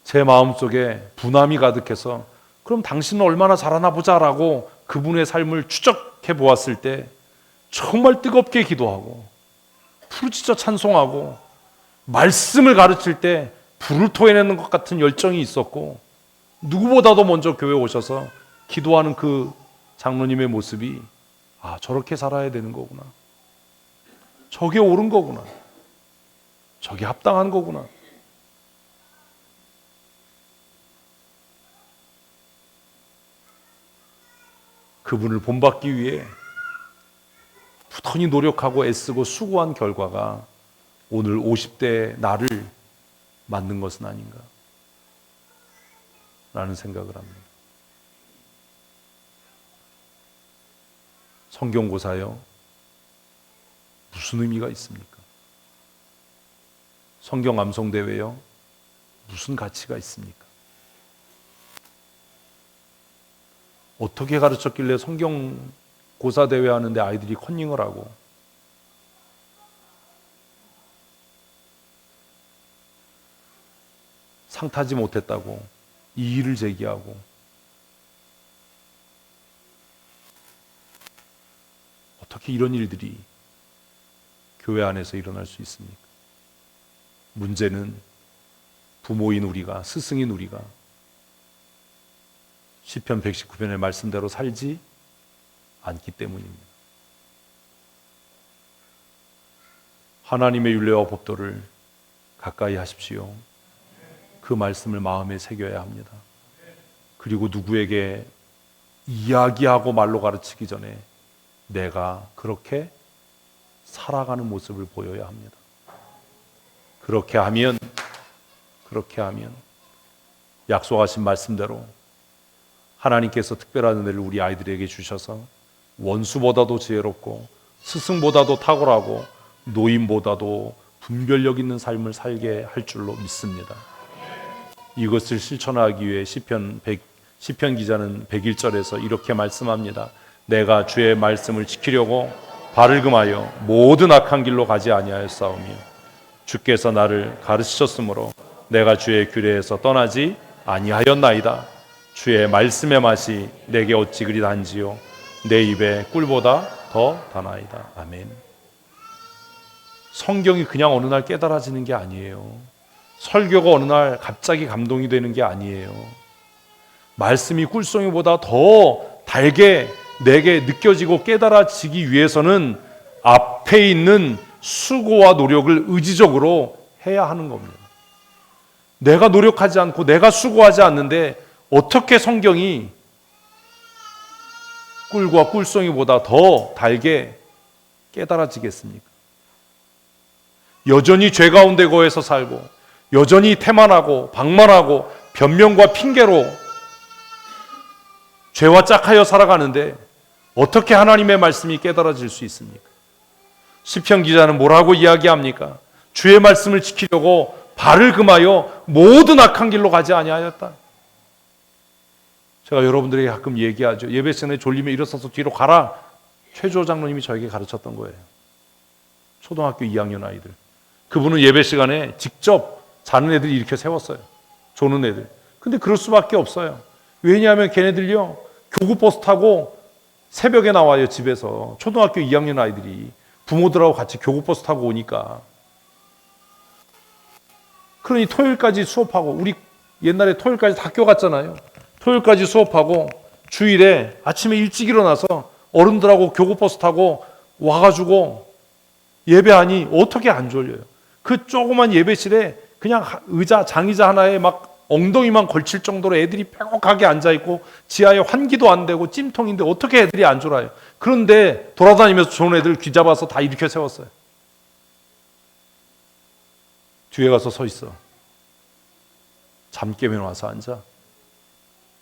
제 마음속에 분함이 가득해서 그럼 당신은 얼마나 잘하나 보자라고 그분의 삶을 추적해 보았을 때 정말 뜨겁게 기도하고 부르짖어 찬송하고 말씀을 가르칠 때 불을 토해내는 것 같은 열정이 있었고, 누구보다도 먼저 교회에 오셔서 기도하는 그 장로님의 모습이, 아, 저렇게 살아야 되는 거구나, 저게 옳은 거구나, 저게 합당한 거구나. 그분을 본받기 위해 부단히 노력하고 애쓰고 수고한 결과가 오늘 50대 나를 만든 것은 아닌가 라는 생각을 합니다. 성경고사요, 무슨 의미가 있습니까? 성경 암송대회요, 무슨 가치가 있습니까? 어떻게 가르쳤길래 성경고사대회 하는데 아이들이 컨닝을 하고, 상 타지 못했다고 이의를 제기하고, 어떻게 이런 일들이 교회 안에서 일어날 수 있습니까? 문제는 부모인 우리가, 스승인 우리가 시편 119편의 말씀대로 살지 않기 때문입니다. 하나님의 율례와 법도를 가까이 하십시오. 그 말씀을 마음에 새겨야 합니다. 그리고 누구에게 이야기하고 말로 가르치기 전에 내가 그렇게 살아가는 모습을 보여야 합니다. 그렇게 하면 약속하신 말씀대로 하나님께서 특별한 은혜를 우리 아이들에게 주셔서 원수보다도 지혜롭고 스승보다도 탁월하고 노인보다도 분별력 있는 삶을 살게 할 줄로 믿습니다. 이것을 실천하기 위해 시편 기자는 101절에서 이렇게 말씀합니다. 내가 주의 말씀을 지키려고 발을 금하여 모든 악한 길로 가지 아니하였사오며 주께서 나를 가르치셨으므로 내가 주의 규례에서 떠나지 아니하였나이다. 주의 말씀의 맛이 내게 어찌 그리 단지요 내 입에 꿀보다 더 다나이다. 아멘. 성경이 그냥 어느 날 깨달아지는 게 아니에요. 설교가 어느 날 갑자기 감동이 되는 게 아니에요. 말씀이 꿀송이보다 더 달게 내게 느껴지고 깨달아지기 위해서는 앞에 있는 수고와 노력을 의지적으로 해야 하는 겁니다. 내가 노력하지 않고 내가 수고하지 않는데 어떻게 성경이 꿀과 꿀송이보다 더 달게 깨달아지겠습니까? 여전히 죄 가운데 거해서 살고 여전히 태만하고 방만하고 변명과 핑계로 죄와 짝하여 살아가는데 어떻게 하나님의 말씀이 깨달아질 수 있습니까? 시편 기자는 뭐라고 이야기합니까? 주의 말씀을 지키려고 발을 금하여 모든 악한 길로 가지 아니하였다. 제가 여러분들에게 가끔 얘기하죠. 예배 시간에 졸리면 일어서서 뒤로 가라. 최주호 장로님이 저에게 가르쳤던 거예요. 초등학교 2학년 아이들. 그분은 예배 시간에 직접 자는 애들 이렇게 세웠어요. 조는 애들. 근데 그럴 수밖에 없어요. 왜냐하면 걔네들요, 교구버스 타고 새벽에 나와요. 집에서. 초등학교 2학년 아이들이 부모들하고 같이 교구버스 타고 오니까. 그러니 토요일까지 수업하고, 우리 옛날에 토요일까지 다 학교 갔잖아요. 토요일까지 수업하고 주일에 아침에 일찍 일어나서 어른들하고 교구버스 타고 와가지고 예배하니 어떻게 안 졸려요? 그 조그만 예배실에 그냥 장의자 하나에 막 엉덩이만 걸칠 정도로 애들이 빼곡하게 앉아있고 지하에 환기도 안 되고 찜통인데 어떻게 애들이 안 졸아요? 그런데 돌아다니면서 좋은 애들 귀 잡아서 다 일으켜 세웠어요. 뒤에 가서 서 있어. 잠 깨면 와서 앉아.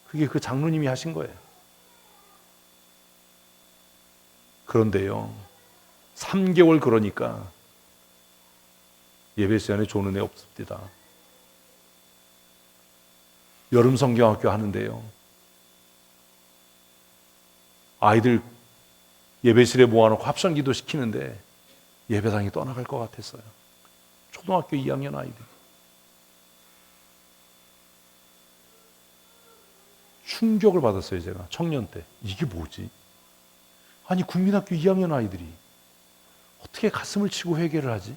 그게 그 장로님이 하신 거예요. 그런데요, 3개월 그러니까 예배 시간에 좋은 애 없습니다. 여름 성경학교 하는데요, 아이들 예배실에 모아놓고 합성기도 시키는데 예배당이 떠나갈 것 같았어요. 초등학교 2학년 아이들. 충격을 받았어요. 제가 청년 때. 이게 뭐지? 아니, 국민학교 2학년 아이들이 어떻게 가슴을 치고 회개를 하지?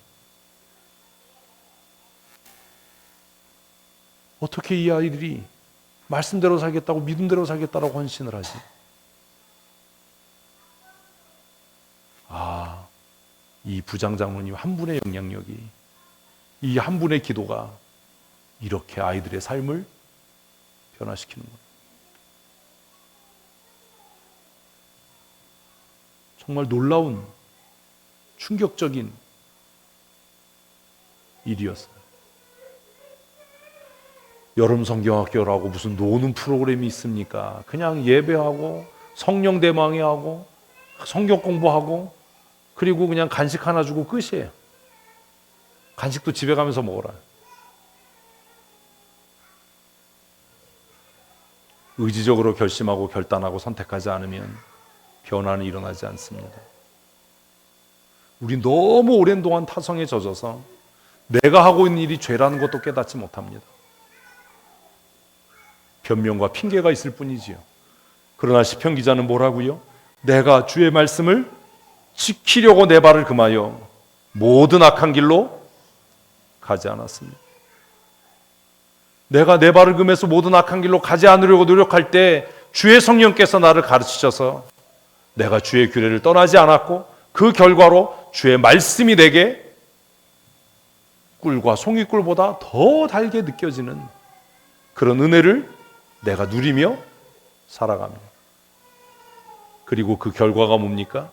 어떻게 이 아이들이 말씀대로 살겠다고, 믿음대로 살겠다고 헌신을 하지? 이 부장장로님 한 분의 영향력이, 이 한 분의 기도가 이렇게 아이들의 삶을 변화시키는 거예요. 정말 놀라운, 충격적인 일이었어요. 여름 성경학교라고 무슨 노는 프로그램이 있습니까? 그냥 예배하고 성령 대망회하고 성경 공부하고 그리고 그냥 간식 하나 주고 끝이에요. 간식도 집에 가면서 먹어라. 의지적으로 결심하고 결단하고 선택하지 않으면 변화는 일어나지 않습니다. 우리 너무 오랜 동안 타성에 젖어서 내가 하고 있는 일이 죄라는 것도 깨닫지 못합니다. 변명과 핑계가 있을 뿐이지요. 그러나 시편 기자는 뭐라고요? 내가 주의 말씀을 지키려고 내 발을 금하여 모든 악한 길로 가지 않았습니다. 내가 내 발을 금해서 모든 악한 길로 가지 않으려고 노력할 때 주의 성령께서 나를 가르치셔서 내가 주의 규례를 떠나지 않았고 그 결과로 주의 말씀이 내게 꿀과 송이꿀보다 더 달게 느껴지는 그런 은혜를 내가 누리며 살아갑니다. 그리고 그 결과가 뭡니까?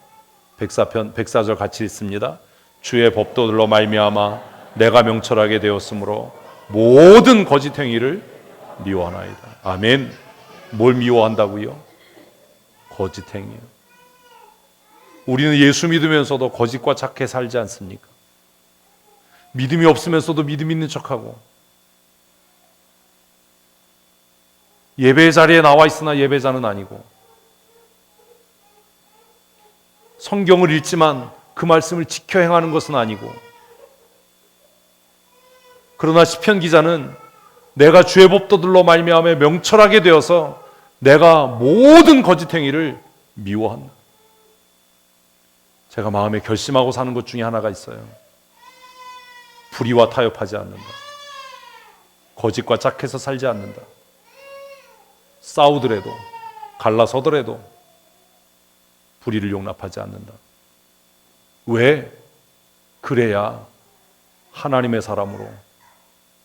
백사절 같이 있습니다. 주의 법도들로 말미암아 내가 명철하게 되었으므로 모든 거짓 행위를 미워하나이다. 아멘. 뭘 미워한다고요? 거짓 행위요. 우리는 예수 믿으면서도 거짓과 착해 살지 않습니까? 믿음이 없으면서도 믿음 있는 척하고 예배 자리에 나와 있으나 예배자는 아니고 성경을 읽지만 그 말씀을 지켜 행하는 것은 아니고 그러나 시편 기자는 내가 주의 법도들로 말미암아 명철하게 되어서 내가 모든 거짓 행위를 미워한다. 제가 마음에 결심하고 사는 것 중에 하나가 있어요. 불의와 타협하지 않는다. 거짓과 착해서 살지 않는다. 싸우더라도 갈라서더라도 불의를 용납하지 않는다. 왜? 그래야 하나님의 사람으로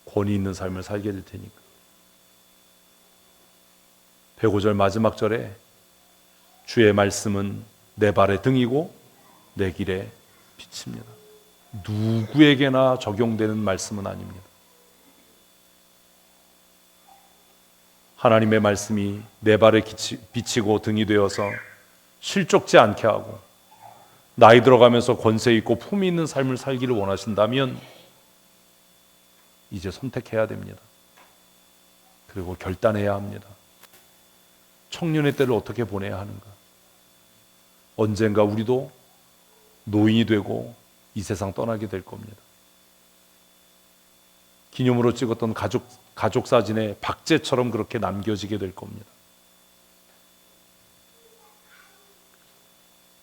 권위 있는 삶을 살게 될 테니까. 105절 마지막 절에 주의 말씀은 내 발의 등이고 내 길의 빛입니다. 누구에게나 적용되는 말씀은 아닙니다. 하나님의 말씀이 내 발에 비치고 등이 되어서 실족지 않게 하고 나이 들어가면서 권세 있고 품이 있는 삶을 살기를 원하신다면 이제 선택해야 됩니다. 그리고 결단해야 합니다. 청년의 때를 어떻게 보내야 하는가? 언젠가 우리도 노인이 되고 이 세상 떠나게 될 겁니다. 기념으로 찍었던 가족 사진에 박제처럼 그렇게 남겨지게 될 겁니다.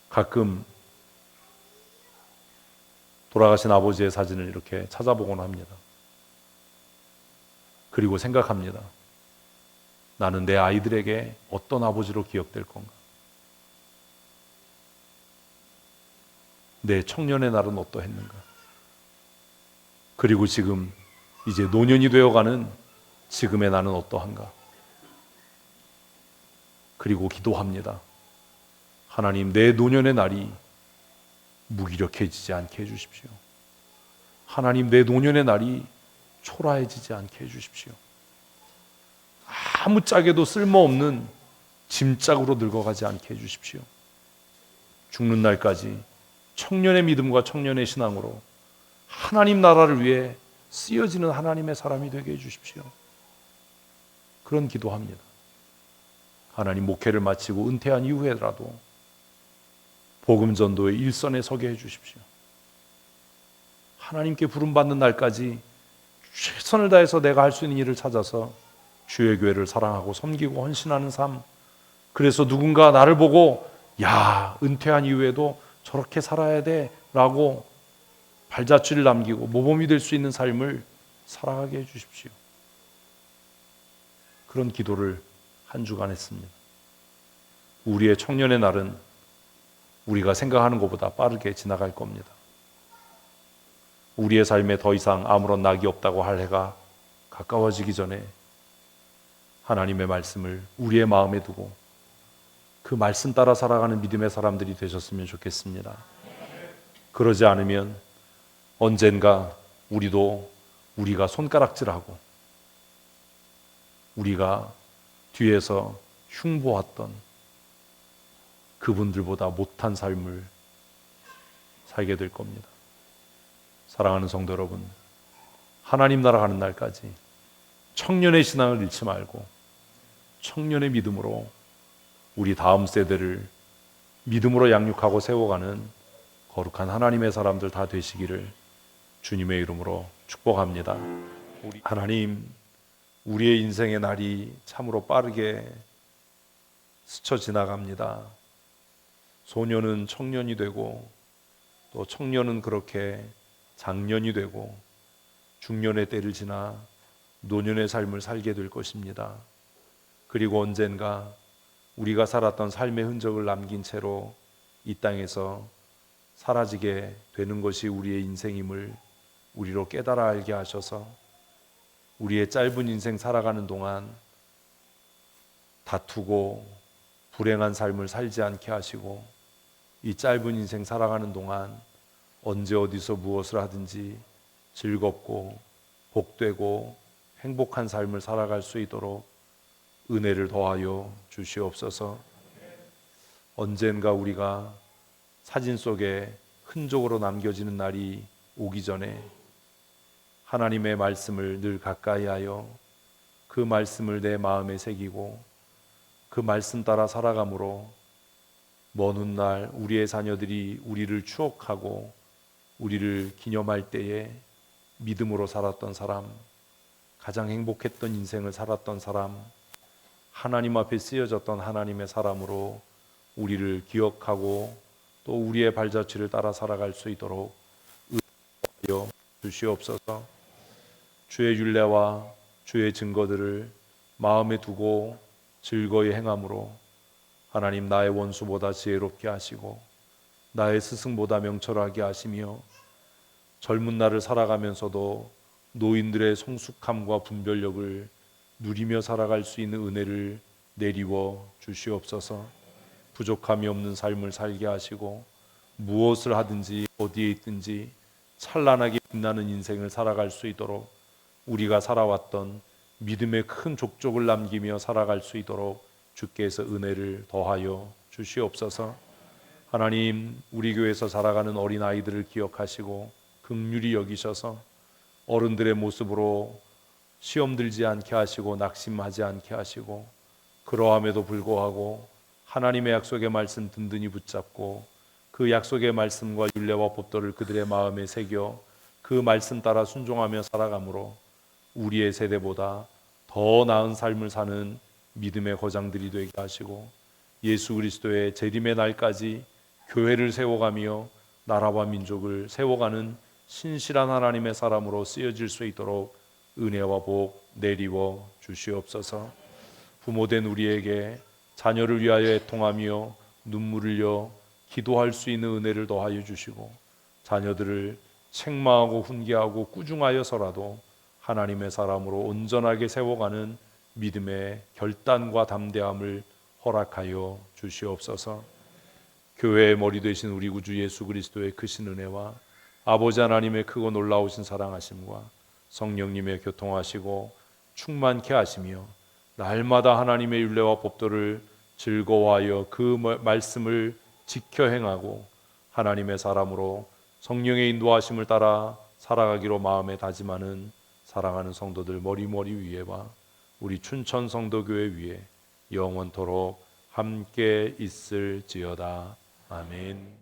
가끔 돌아가신 아버지의 사진을 이렇게 찾아보곤 합니다. 그리고 생각합니다. 나는 내 아이들에게 어떤 아버지로 기억될 건가? 내 청년의 날은 어떠했는가? 그리고 지금 이제 노년이 되어가는 지금의 나는 어떠한가? 그리고 기도합니다. 하나님, 내 노년의 날이 무기력해지지 않게 해주십시오. 하나님, 내 노년의 날이 초라해지지 않게 해주십시오. 아무짝에도 쓸모없는 짐짝으로 늙어가지 않게 해주십시오. 죽는 날까지 청년의 믿음과 청년의 신앙으로 하나님 나라를 위해 쓰여지는 하나님의 사람이 되게 해주십시오. 그런 기도합니다. 하나님, 목회를 마치고 은퇴한 이후에라도 복음 전도의 일선에 서게 해주십시오. 하나님께 부름받는 날까지 최선을 다해서 내가 할 수 있는 일을 찾아서 주의 교회를 사랑하고 섬기고 헌신하는 삶, 그래서 누군가 나를 보고 야, 은퇴한 이후에도 저렇게 살아야 돼 라고 발자취를 남기고 모범이 될 수 있는 삶을 살아가게 해주십시오. 그런 기도를 한 주간 했습니다. 우리의 청년의 날은 우리가 생각하는 것보다 빠르게 지나갈 겁니다. 우리의 삶에 더 이상 아무런 낙이 없다고 할 해가 가까워지기 전에 하나님의 말씀을 우리의 마음에 두고 그 말씀 따라 살아가는 믿음의 사람들이 되셨으면 좋겠습니다. 그러지 않으면 언젠가 우리가 손가락질하고 우리가 뒤에서 흉보았던 그분들보다 못한 삶을 살게 될 겁니다. 사랑하는 성도 여러분, 하나님 나라 가는 날까지 청년의 신앙을 잃지 말고 청년의 믿음으로 우리 다음 세대를 믿음으로 양육하고 세워가는 거룩한 하나님의 사람들 다 되시기를 주님의 이름으로 축복합니다. 하나님, 우리의 인생의 날이 참으로 빠르게 스쳐 지나갑니다. 소년은 청년이 되고 또 청년은 그렇게 장년이 되고 중년의 때를 지나 노년의 삶을 살게 될 것입니다. 그리고 언젠가 우리가 살았던 삶의 흔적을 남긴 채로 이 땅에서 사라지게 되는 것이 우리의 인생임을 우리로 깨달아 알게 하셔서 우리의 짧은 인생 살아가는 동안 다투고 불행한 삶을 살지 않게 하시고 이 짧은 인생 살아가는 동안 언제 어디서 무엇을 하든지 즐겁고 복되고 행복한 삶을 살아갈 수 있도록 은혜를 더하여 주시옵소서. 언젠가 우리가 사진 속에 흔적으로 남겨지는 날이 오기 전에 하나님의 말씀을 늘 가까이 하여 그 말씀을 내 마음에 새기고 그 말씀 따라 살아감으로 먼 훗날 우리의 자녀들이 우리를 추억하고 우리를 기념할 때에 믿음으로 살았던 사람, 가장 행복했던 인생을 살았던 사람, 하나님 앞에 쓰여졌던 하나님의 사람으로 우리를 기억하고 또 우리의 발자취를 따라 살아갈 수 있도록 은혜하여 주시옵소서. 주의 율례와 주의 증거들을 마음에 두고 즐거이 행함으로 하나님, 나의 원수보다 지혜롭게 하시고 나의 스승보다 명철하게 하시며 젊은 날을 살아가면서도 노인들의 성숙함과 분별력을 누리며 살아갈 수 있는 은혜를 내리워 주시옵소서. 부족함이 없는 삶을 살게 하시고 무엇을 하든지 어디에 있든지 찬란하게 빛나는 인생을 살아갈 수 있도록 우리가 살아왔던 믿음의 큰 족적을 남기며 살아갈 수 있도록 주께서 은혜를 더하여 주시옵소서. 하나님, 우리 교회에서 자라가는 어린아이들을 기억하시고 긍휼히 여기셔서 어른들의 모습으로 시험 들지 않게 하시고 낙심하지 않게 하시고 그러함에도 불구하고 하나님의 약속의 말씀 든든히 붙잡고 그 약속의 말씀과 율례와 법도를 그들의 마음에 새겨 그 말씀 따라 순종하며 살아감으로 우리의 세대보다 더 나은 삶을 사는 믿음의 거장들이 되게 하시고 예수 그리스도의 재림의 날까지 교회를 세워가며 나라와 민족을 세워가는 신실한 하나님의 사람으로 쓰여질 수 있도록 은혜와 복 내리워 주시옵소서. 부모된 우리에게 자녀를 위하여 애통하며 눈물을 흘려 기도할 수 있는 은혜를 더하여 주시고 자녀들을 책망하고 훈계하고 꾸중하여서라도 하나님의 사람으로 온전하게 세워가는 믿음의 결단과 담대함을 허락하여 주시옵소서. 교회의 머리 되신 우리 구주 예수 그리스도의 크신 은혜와 아버지 하나님의 크고 놀라우신 사랑하심과 성령님의 교통하시고 충만케 하시며 날마다 하나님의 율례와 법도를 즐거워하여 그 말씀을 지켜 행하고 하나님의 사람으로 성령의 인도하심을 따라 살아가기로 마음에 다짐하는 사랑하는 성도들 머리머리 위에와 우리 춘천 성도교회 위에 영원토록 함께 있을지어다. 아멘.